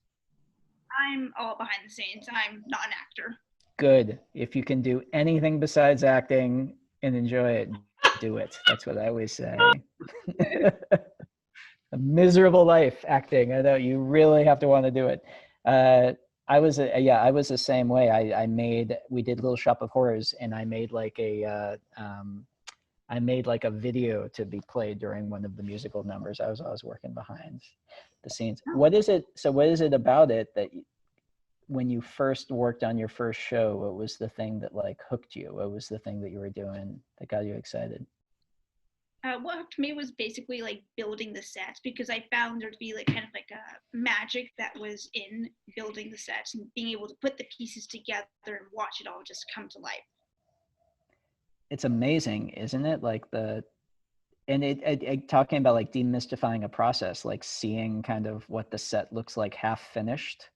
I'm all behind the scenes. I'm not an actor. Good. If you can do anything besides acting and enjoy it, do it. That's what I always say. A miserable life acting. I know you really have to want to do it. I was the same way. We did Little Shop of Horrors, and I made like a video to be played during one of the musical numbers. I was working behind the scenes. What is it about it that when you first worked on your first show, what was the thing that like hooked you? What was the thing that you were doing that got you excited? What hooked me was basically like building the sets, because I found there to be like kind of like a magic that was in building the sets and being able to put the pieces together and watch it all just come to life. It's amazing, isn't it? Like talking about like demystifying a process, like seeing kind of what the set looks like half finished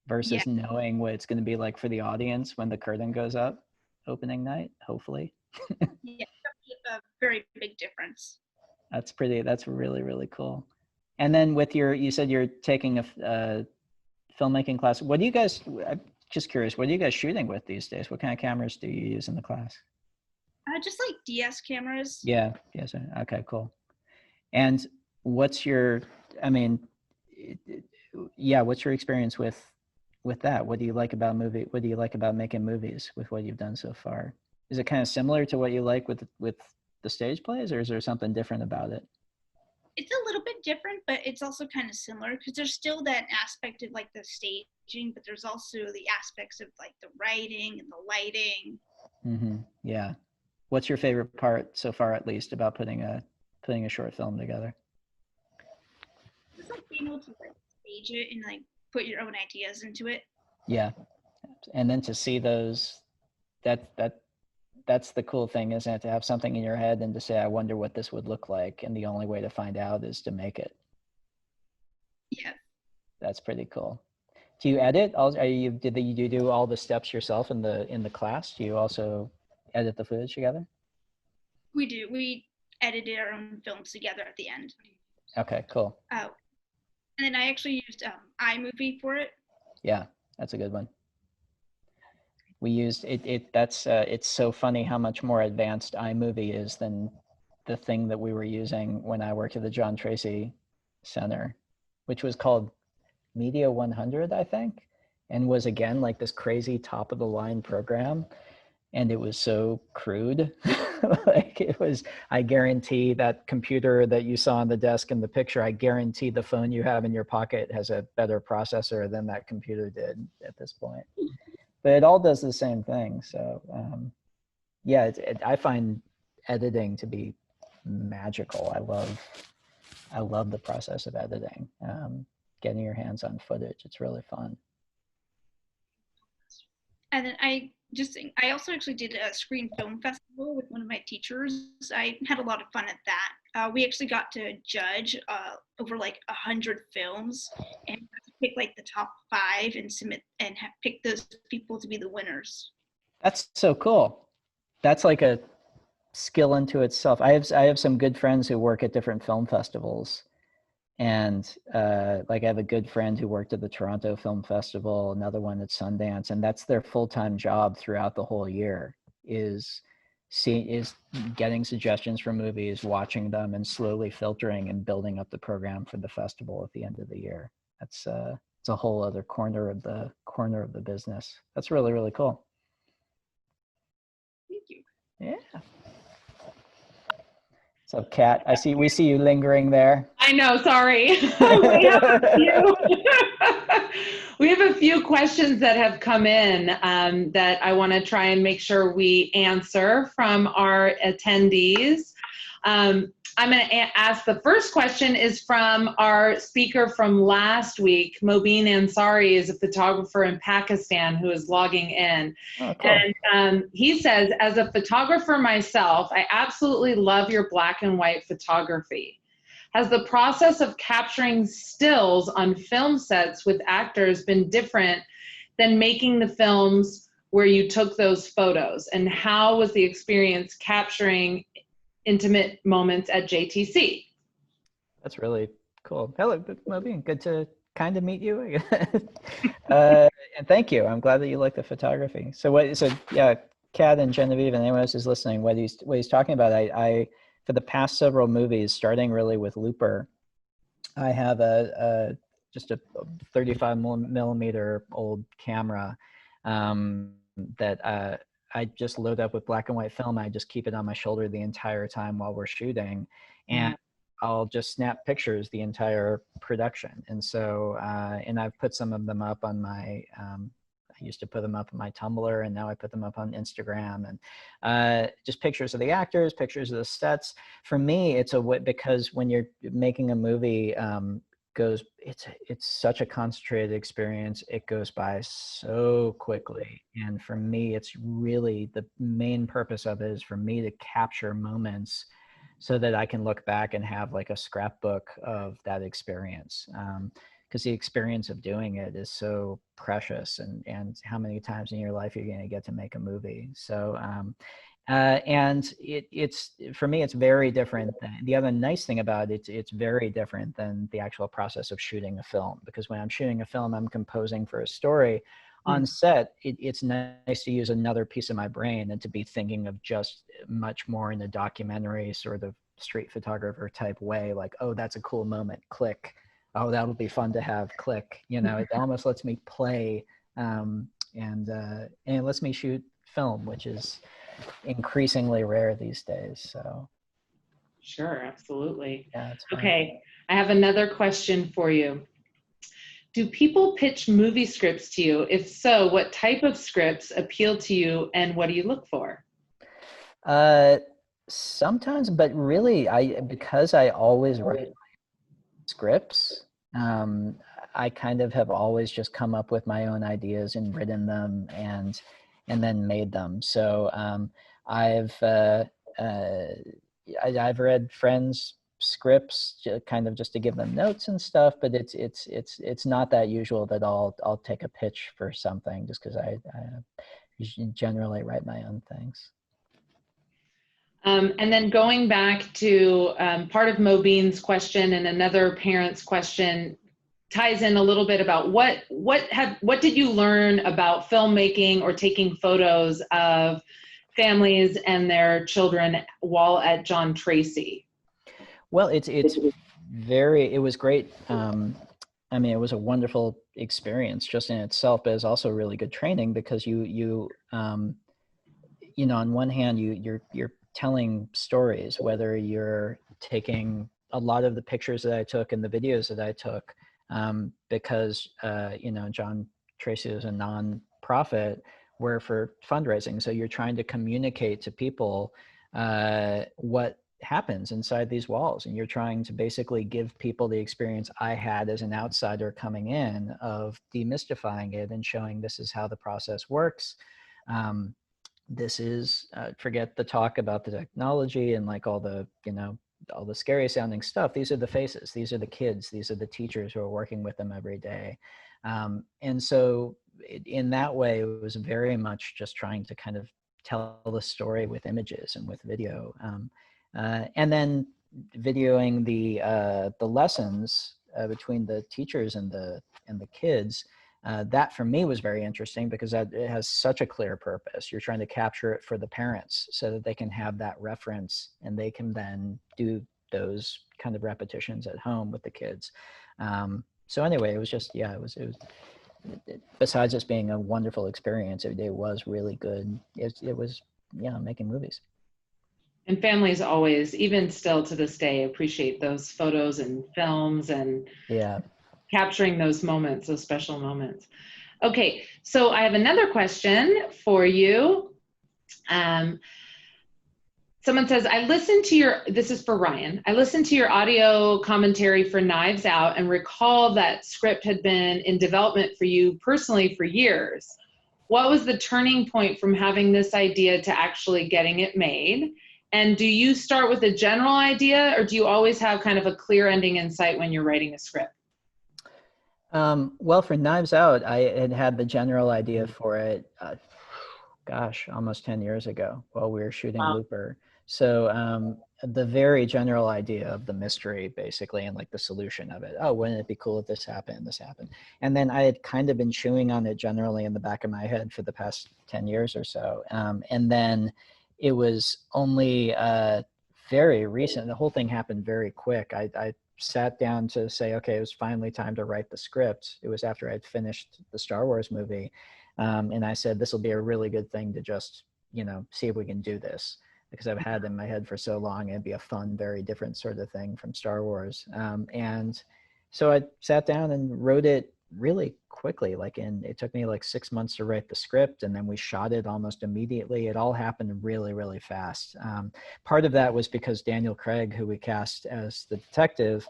versus knowing what it's going to be like for the audience when the curtain goes up opening night, hopefully. Yeah, a very big difference. That's really, really cool. And then you said you're taking a filmmaking class. I'm just curious, what are you guys shooting with these days? What kind of cameras do you use in the class? Just like DS cameras. Yeah. Yes. Okay, cool. And what's your experience with that? What do you like about making movies with what you've done so far? Is it kind of similar to what you like with the stage plays, or is there something different about it? It's a little bit different, but it's also kind of similar, because there's still that aspect of like the staging, but there's also the aspects of like the writing and the lighting. Mm-hmm. Yeah. What's your favorite part so far, at least, about putting a short film together? Just like being able to like stage it and like put your own ideas into it. Yeah. And then to see those, that's the cool thing, isn't it? To have something in your head and to say, I wonder what this would look like. And the only way to find out is to make it. Yeah. That's pretty cool. Do you edit? Did you do all the steps yourself in the class? Do you also edit the footage together? We do. We edited our own films together at the end. Okay, cool. And then I actually used iMovie for it. Yeah, that's a good one. We used it. It's so funny how much more advanced iMovie is than the thing that we were using when I worked at the John Tracy Center, which was called Media 100, I think, and was again like this crazy top of the line program. And it was so crude. Like it was, I guarantee that computer that you saw on the desk in the picture, I guarantee the phone you have in your pocket has a better processor than that computer did at this point. But it all does the same thing. So I find editing to be magical. I love the process of editing. Getting your hands on footage, it's really fun. And then I also actually did a screen film festival with one of my teachers. I had a lot of fun at that. We actually got to judge over like 100 films and pick like the top 5 and submit and pick those people to be the winners. That's so cool. That's like a skill unto itself. I have some good friends who work at different film festivals. And like I have a good friend who worked at the Toronto Film Festival, another one at Sundance, and that's their full-time job throughout the whole year is getting suggestions for movies, watching them, and slowly filtering and building up the program for the festival at the end of the year. It's a whole other corner of the business. That's really, really cool. Thank you. Yeah. So, Kat, we see you lingering there. I know, sorry. We have a few questions that have come in that I want to try and make sure we answer from our attendees. I'm going to ask the first question is from our speaker from last week. Mobeen Ansari is a photographer in Pakistan who is logging in. Oh, cool. And he says, as a photographer myself, I absolutely love your black and white photography. Has the process of capturing stills on film sets with actors been different than making the films where you took those photos, and how was the experience capturing intimate moments at JTC? That's really cool. Hello, Moby. Good to kind of meet you. And thank you. I'm glad that you like the photography. So yeah, Kat and Genevieve and anyone else who's listening, what he's talking about, I for the past several movies, starting really with Looper, I have just a 35 millimeter old camera that I just load up with black and white film. I just keep it on my shoulder the entire time while we're shooting, and I'll just snap pictures the entire production. And so, and I've put some of them up on my, I used to put them up on my Tumblr, and now I put them up on Instagram, and just pictures of the actors, pictures of the sets. For me, it's because when you're making a movie, it's such a concentrated experience. It goes by so quickly. And for me, it's really the main purpose of it is for me to capture moments so that I can look back and have like a scrapbook of that experience. Because the experience of doing it is so precious, and how many times in your life you're going to get to make a movie. So, and it's for me, it's very different. The other nice thing about it, it's very different than the actual process of shooting a film, because when I'm shooting a film, I'm composing for a story. On set, it's nice to use another piece of my brain and to be thinking of just much more in a documentary sort of street photographer type way, like, oh, that's a cool moment, click. Oh, that'll be fun to have, click. You know, it almost lets me play, and it lets me shoot film, which is increasingly rare these days. So sure, absolutely. Yeah, okay, I have another question for you. Do people pitch movie scripts to you? If so, what type of scripts appeal to you, and what do you look for? Sometimes, but really, because I always write scripts, I kind of have always just come up with my own ideas and written them and then made them. So I've read friends' scripts kind of just to give them notes and stuff, but it's not that usual that I'll take a pitch for something, just because I generally write my own things. And then going back to part of Mobine's question and another parent's question ties in a little bit about what did you learn about filmmaking or taking photos of families and their children while at John Tracy? Well, it was great. I mean, it was a wonderful experience just in itself, but it's also really good training, because you know, on one hand, you're telling stories, whether you're taking a lot of the pictures that I took and the videos that I took, because you know, John Tracy is a non-profit, were for fundraising. So you're trying to communicate to people what happens inside these walls, and you're trying to basically give people the experience I had as an outsider coming in, of demystifying it and showing this is how the process works. This is forget the talk about the technology and like all the, you know, all the scary sounding stuff. These are the faces, these are the kids, these are the teachers who are working with them every day. And so in that way, it was very much just trying to kind of tell the story with images and with video. And then videoing the lessons between the teachers and the kids. That for me was very interesting, because it has such a clear purpose. You're trying to capture it for the parents so that they can have that reference, and they can then do those kind of repetitions at home with the kids. So anyway, it was just, yeah, it was besides just being a wonderful experience, it was really good. It was, yeah, making movies. And families always, even still to this day, appreciate those photos and films and yeah, capturing those moments, those special moments. Okay, so I have another question for you. Someone says, this is for Ryan, I listened to your audio commentary for Knives Out and recall that script had been in development for you personally for years. What was the turning point from having this idea to actually getting it made? And do you start with a general idea, or do you always have kind of a clear ending in sight when you're writing a script? Well, for Knives Out, I had the general idea for it gosh, almost 10 years ago while we were shooting Wow. Looper. So the very general idea of the mystery, basically, and like the solution of it. Oh, wouldn't it be cool if this happened and this happened? And then I had kind of been chewing on it generally in the back of my head for the past 10 years or so. And then it was only very recent. The whole thing happened very quick. I sat down to say, okay, it was finally time to write the script. It was after I'd finished the Star Wars movie. And I said, this will be a really good thing to just, see if we can do this, because I've had in my head for so long. It'd be a fun, very different sort of thing from Star Wars. And so I sat down and wrote it really quickly. It took me like 6 months to write the script, and then we shot it almost immediately. It all happened really, really fast. Part of that was because Daniel Craig, who we cast as the detective,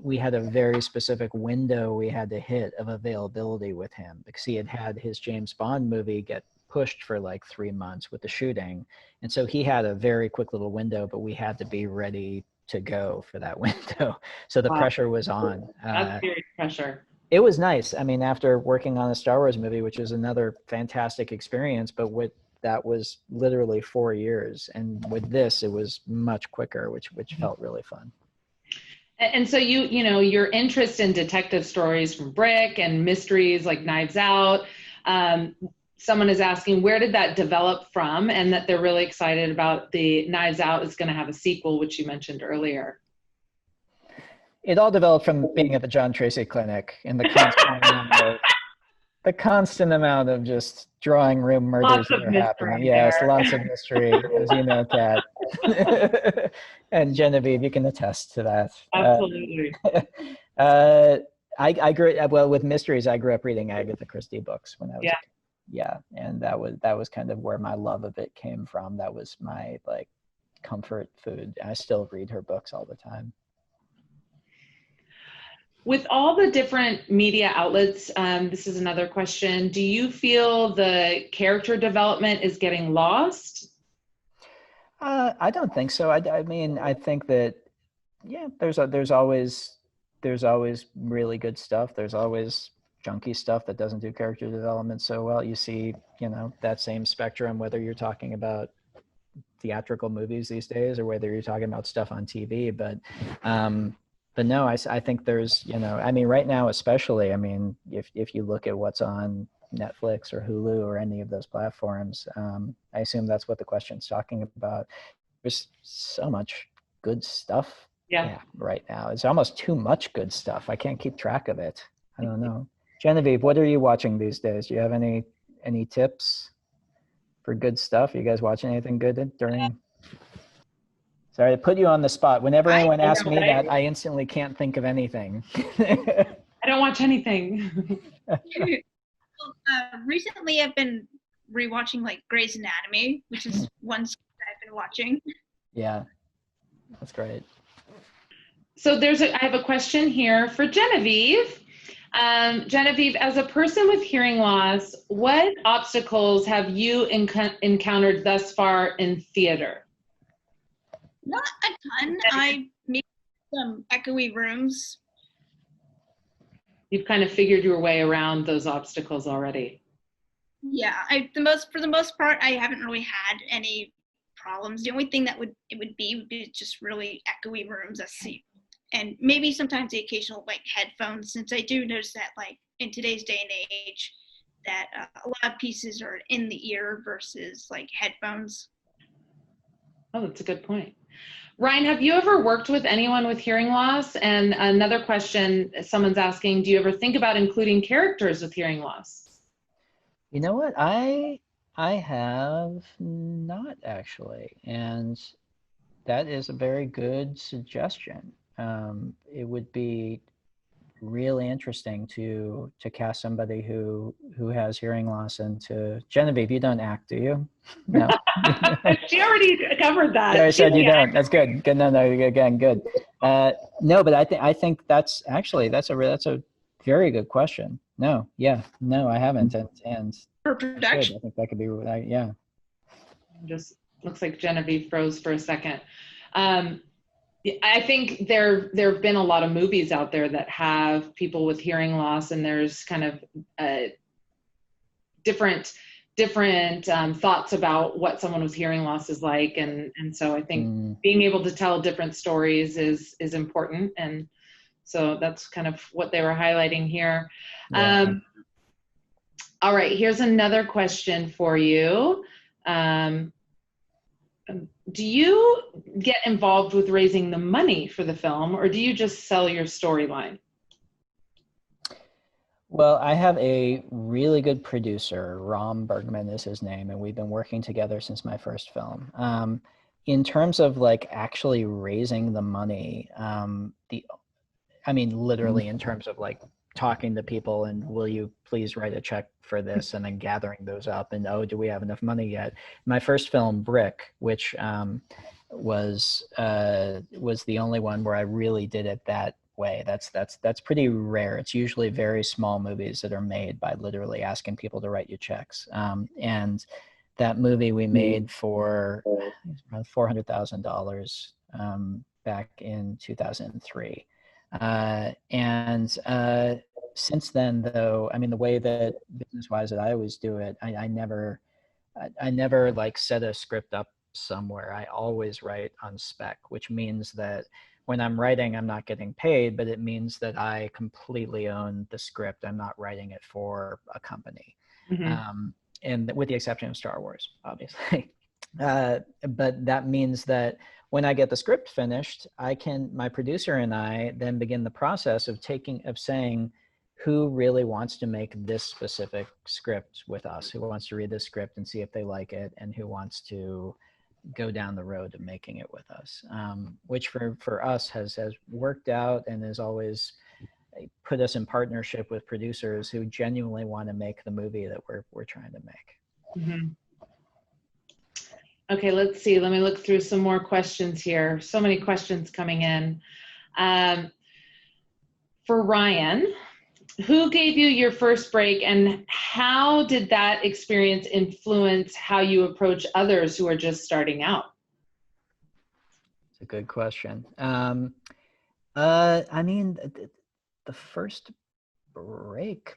we had a very specific window we had to hit of availability with him, because he had had his James Bond movie get pushed for like 3 months with the shooting. And so he had a very quick little window, but we had to be ready to go for that window. So the pressure was on. That's serious pressure. It was nice. I mean, after working on a Star Wars movie, which was another fantastic experience, but that was literally 4 years. And with this, it was much quicker, which felt really fun. And so your interest in detective stories from Brick and mysteries like Knives Out, someone is asking, where did that develop from? And that they're really excited about the Knives Out is going to have a sequel, which you mentioned earlier. It all developed from being at the John Tracy Clinic and the constant amount of just drawing room murders that are happening. Yes, lots of mystery, as you know, Kat. And Genevieve, you can attest to that. Absolutely. I grew with mysteries. I grew up reading Agatha Christie books when I was a kid. Yeah, and that was kind of where my love of it came from. That was my comfort food. I still read her books all the time. With all the different media outlets, this is another question. Do you feel the character development is getting lost? I don't think so. I mean, I think that, yeah, there's always really good stuff. There's always junky stuff that doesn't do character development so well. You see, that same spectrum, whether you're talking about theatrical movies these days or whether you're talking about stuff on TV. But no, I think there's, I mean, right now, especially, I mean, if you look at what's on Netflix or Hulu or any of those platforms, I assume that's what the question's talking about. There's so much good stuff right now. It's almost too much good stuff. I can't keep track of it. I don't know. Genevieve, what are you watching these days? Do you have any tips for good stuff? Are you guys watching anything good during... Sorry to put you on the spot. Whenever anyone asks me that, I instantly can't think of anything. I don't watch anything. Recently, I've been rewatching Grey's Anatomy, which is one I've been watching. Yeah, that's great. So I have a question here for Genevieve. Genevieve, as a person with hearing loss, what obstacles have you encountered thus far in theater? Not a ton. I made some echoey rooms. You've kind of figured your way around those obstacles already. Yeah, for the most part, I haven't really had any problems. The only thing that would be just really echoey rooms. And maybe sometimes the occasional headphones, since I do notice that in today's day and age that a lot of pieces are in the ear versus headphones. Oh, that's a good point. Ryan, have you ever worked with anyone with hearing loss? And another question, someone's asking, do you ever think about including characters with hearing loss? You know what? I have not actually. And that is a very good suggestion. It would be really interesting to cast somebody who has hearing loss. And to Genevieve, you don't act, do you? No. She already covered that. I said you don't. That's good. Good. No, again, good. No, but I think that's a very good question. No, I haven't. And for production, I think that could be yeah. Just looks like Genevieve froze for a second. I think there have been a lot of movies out there that have people with hearing loss, and there's kind of different different thoughts about what someone with hearing loss is like. And so I think being able to tell different stories is important. And so that's kind of what they were highlighting here. Yeah. All right, here's another question for you. Do you get involved with raising the money for the film, or do you just sell your storyline? Well, I have a really good producer. Ram Bergman is his name, and we've been working together since my first film. In terms of like actually raising the money, literally in terms of like talking to people and will you please write a check for this, and then gathering those up, and do we have enough money yet? My first film, Brick, which was the only one where I really did it that way. That's pretty rare. It's usually very small movies that are made by literally asking people to write you checks. And that movie we made for around $400,000 back in 2003. Since then, though, I mean, the way that business-wise that I always do it, I never like set a script up somewhere. I always write on spec, which means that when I'm writing, I'm not getting paid, but it means that I completely own the script. I'm not writing it for a company. And with the exception of Star Wars, obviously. But that means that when I get the script finished, my producer and I then begin the process of saying who really wants to make this specific script with us, who wants to read this script and see if they like it, and who wants to go down the road of making it with us, which for us has worked out and has always put us in partnership with producers who genuinely want to make the movie that we're trying to make. Okay, let's see. Let me look through some more questions here. So many questions coming in. For Rian, who gave you your first break, and how did that experience influence how you approach others who are just starting out? It's a good question. The first break,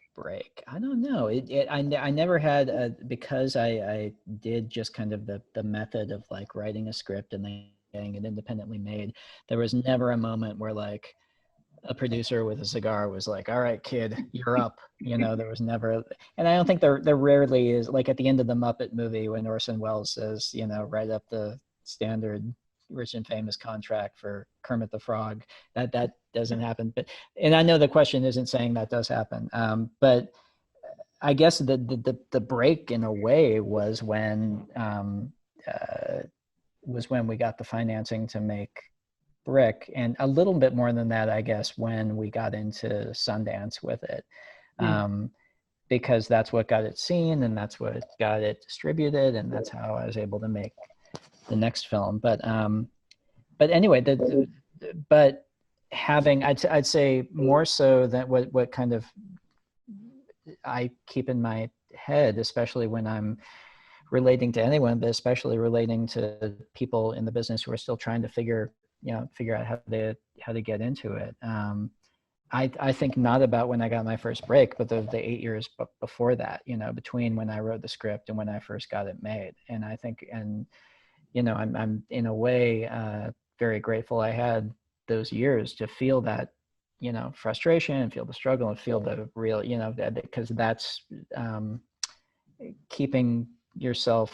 I don't know. I never had, because I did just kind of the method of like writing a script and then getting it independently made. There was never a moment where like a producer with a cigar was like, all right, kid, you're up. There was never, and I don't think there rarely is, like at the end of the Muppet movie when Orson Welles says, write up the standard rich and famous contract for Kermit the Frog. That doesn't happen. And I know the question isn't saying that does happen. But I guess the break in a way was when we got the financing to make Brick, and a little bit more than that, I guess, when we got into Sundance with it, because that's what got it seen and that's what got it distributed, and that's how I was able to make the next film. But anyway, but having, I'd say more so than what kind of I keep in my head, especially when I'm relating to anyone, but especially relating to people in the business who are still trying to figure out how to get into it. I think not about when I got my first break, but the 8 years before that, between when I wrote the script and when I first got it made. And I think, I'm in a way very grateful I had those years to feel that, frustration, and feel the struggle, and feel the real, because that's keeping yourself,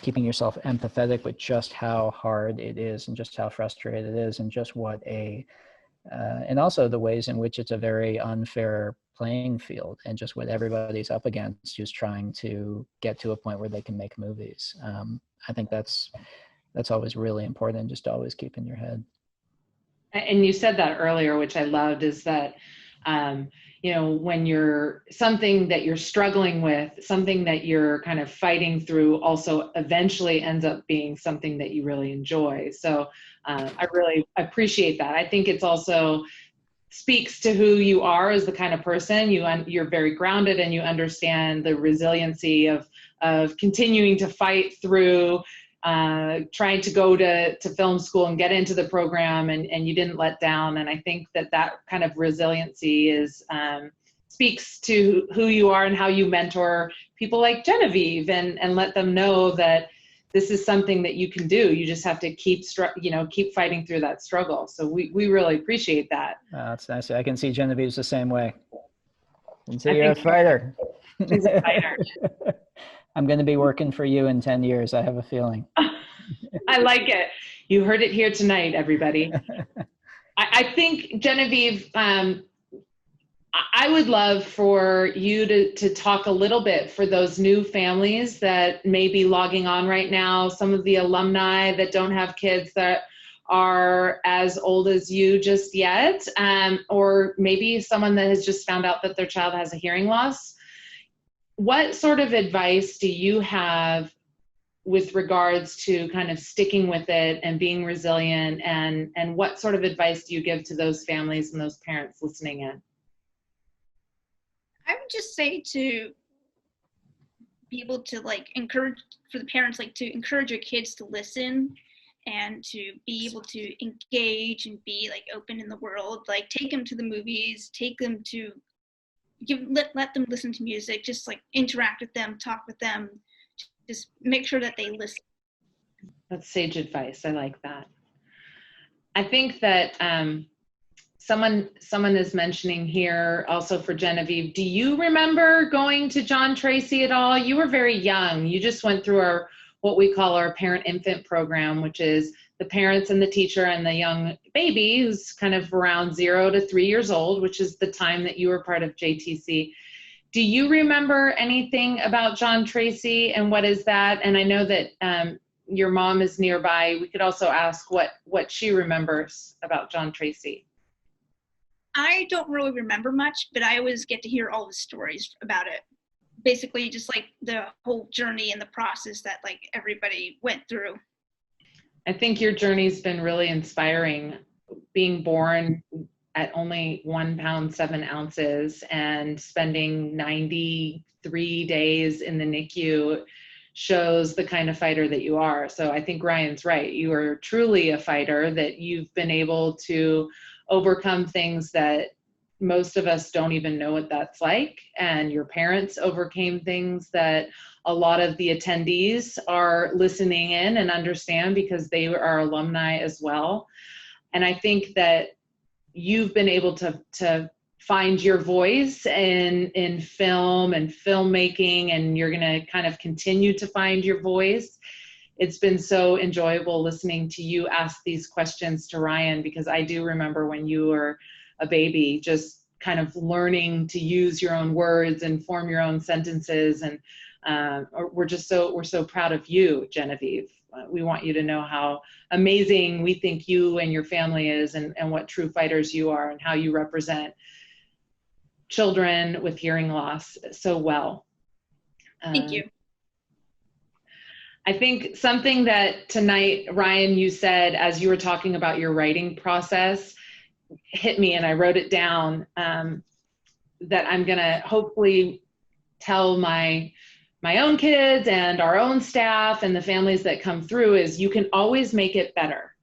keeping yourself empathetic with just how hard it is, and just how frustrated it is, and just what and also the ways in which it's a very unfair playing field, and just what everybody's up against who's trying to get to a point where they can make movies. I think that's always really important, just to always keep in your head. And you said that earlier, which I loved, is that when you're something that you're struggling with, something that you're kind of fighting through, also eventually ends up being something that you really enjoy. So I really appreciate that. I think it's also speaks to who you are as the kind of person. You're very grounded, and you understand the resiliency of continuing to fight through trying to go to film school and get into the program, and you didn't let down. And I think that kind of resiliency is speaks to who you are and how you mentor people like Genevieve, and let them know that this is something that you can do. You just have to keep fighting through that struggle. So we really appreciate that. That's nice. I can see Genevieve's the same way. And so you're a fighter. She's a fighter. I'm going to be working for you in 10 years. I have a feeling. I like it. You heard it here tonight, everybody. I think, Genevieve, I would love for you to talk a little bit for those new families that may be logging on right now, some of the alumni that don't have kids that are as old as you just yet, or maybe someone that has just found out that their child has a hearing loss. What sort of advice do you have with regards to kind of sticking with it and being resilient, and what sort of advice do you give to those families and those parents listening in? I would just say to be able to encourage the parents, to encourage your kids to listen and to be able to engage and be open in the world. Take them to the movies, take them to let them listen to music, just interact with them, talk with them, just make sure that they listen. That's sage advice. I like that. I think that someone is mentioning here also for Genevieve, do you remember going to John Tracy at all? You were very young. You just went through what we call our parent-infant program, which is the parents and the teacher and the young baby who's kind of around 0 to 3 years old, which is the time that you were part of JTC. Do you remember anything about John Tracy, and what is that? And I know that your mom is nearby. We could also ask what she remembers about John Tracy. I don't really remember much, but I always get to hear all the stories about it. Basically, just the whole journey and the process that everybody went through. I think your journey's been really inspiring. Being born at only 1 pound 7 ounces and spending 93 days in the NICU shows the kind of fighter that you are. So I think Ryan's right. You are truly a fighter, that you've been able to overcome things that most of us don't even know what that's like. And your parents overcame things that a lot of the attendees are listening in and understand, because they are alumni as well. And I think that you've been able to find your voice in film and filmmaking, and you're going to kind of continue to find your voice. It's been so enjoyable listening to you ask these questions to Ryan, because I do remember when you were a baby, just kind of learning to use your own words and form your own sentences. And we're so proud of you, Genevieve. We want you to know how amazing we think you and your family is, and what true fighters you are, and how you represent children with hearing loss so well. Thank you. I think something that tonight, Ryan, you said as you were talking about your writing process hit me, and I wrote it down, that I'm gonna hopefully tell my own kids and our own staff and the families that come through, is you can always make it better.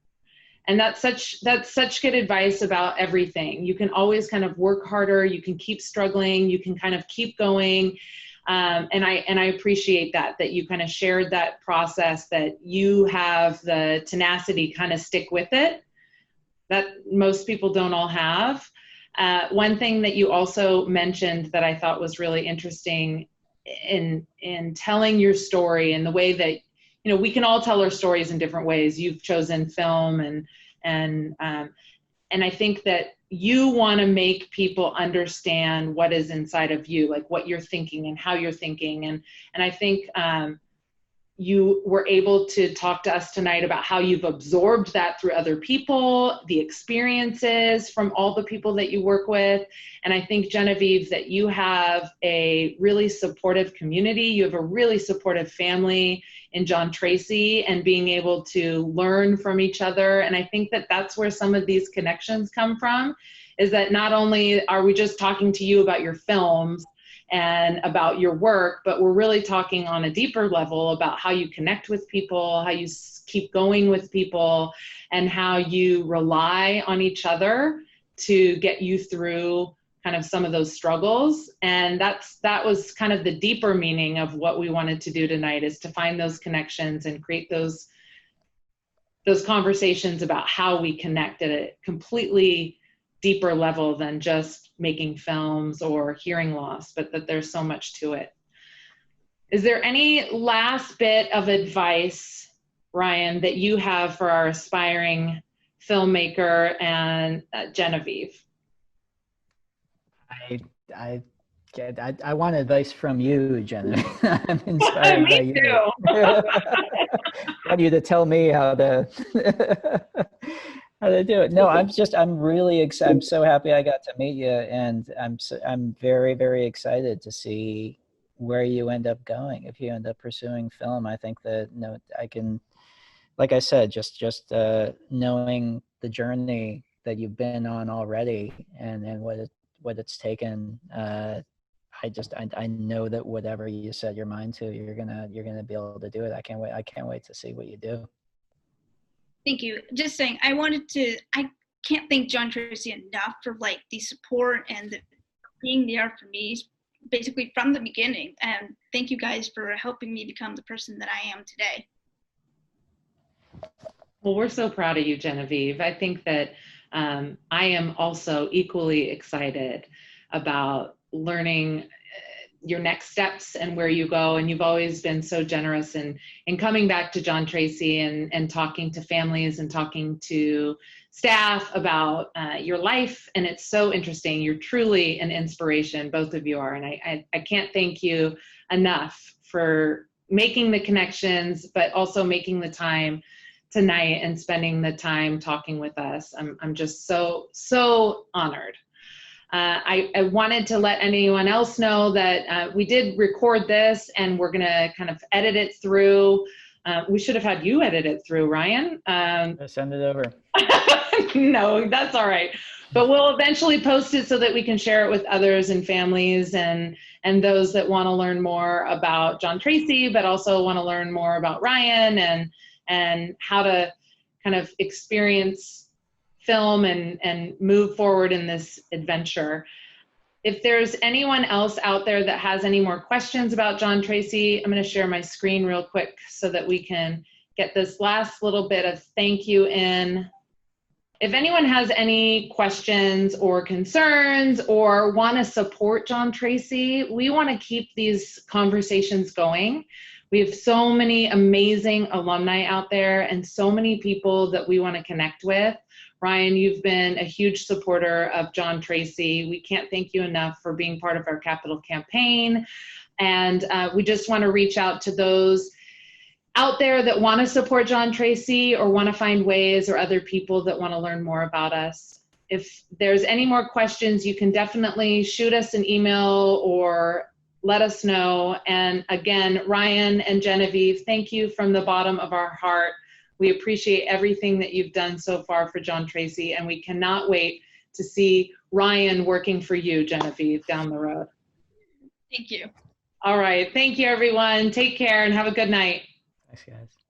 And that's such good advice about everything. You can always kind of work harder, you can keep struggling, you can kind of keep going. And I appreciate that you kind of shared that process, that you have the tenacity kind of stick with it, that most people don't all have. One thing that you also mentioned that I thought was really interesting in telling your story, and the way that, we can all tell our stories in different ways. You've chosen film, and I think that you want to make people understand what is inside of you, like what you're thinking and how you're thinking. And I think you were able to talk to us tonight about how you've absorbed that through other people, the experiences from all the people that you work with. And I think, Genevieve, that you have a really supportive community. You have a really supportive family in John Tracy, and being able to learn from each other. And I think that that's where some of these connections come from, is that not only are we just talking to you about your films and about your work, but we're really talking on a deeper level about how you connect with people, how you keep going with people, and how you rely on each other to get you through kind of some of those struggles. And that was kind of the deeper meaning of what we wanted to do tonight, is to find those connections and create those conversations about how we connect at a completely deeper level than just making films or hearing loss, but that there's so much to it. Is there any last bit of advice, Ryan, that you have for our aspiring filmmaker and Genevieve? I want advice from you, Genevieve. I'm inspired by you. Too. I want you to tell me how to how to do it. No, I'm really excited. I'm so happy I got to meet you, and I'm very, very excited to see where you end up going. If you end up pursuing film, I think that I can, like I said, just knowing the journey that you've been on already, and what it's taken. I know that whatever you set your mind to, you're gonna be able to do it. I can't wait to see what you do. Thank you. Just saying, I can't thank John Tracy enough for like the support and being there for me basically from the beginning. And thank you guys for helping me become the person that I am today. Well, we're so proud of you, Genevieve. I think that I am also equally excited about learning your next steps and where you go. And you've always been so generous in coming back to John Tracy and talking to families and talking to staff about your life. And it's so interesting. You're truly an inspiration, both of you are. And I can't thank you enough for making the connections, but also making the time tonight and spending the time talking with us. I'm just so honored. I wanted to let anyone else know that we did record this, and we're going to kind of edit it through. We should have had you edit it through, Ryan. Send it over. No, that's all right. But we'll eventually post it so that we can share it with others and families and those that want to learn more about John Tracy, but also want to learn more about Ryan and how to kind of experience film and move forward in this adventure. If there's anyone else out there that has any more questions about John Tracy, I'm going to share my screen real quick so that we can get this last little bit of thank you in. If anyone has any questions or concerns or want to support John Tracy, we want to keep these conversations going. We have so many amazing alumni out there and so many people that we want to connect with. Ryan, you've been a huge supporter of John Tracy. We can't thank you enough for being part of our capital campaign. And we just want to reach out to those out there that want to support John Tracy or want to find ways, or other people that want to learn more about us. If there's any more questions, you can definitely shoot us an email or let us know. And again, Ryan and Genevieve, thank you from the bottom of our heart. We appreciate everything that you've done so far for John Tracy, and we cannot wait to see Ryan working for you, Genevieve, down the road. Thank you. All right. Thank you, everyone. Take care and have a good night. Thanks, guys.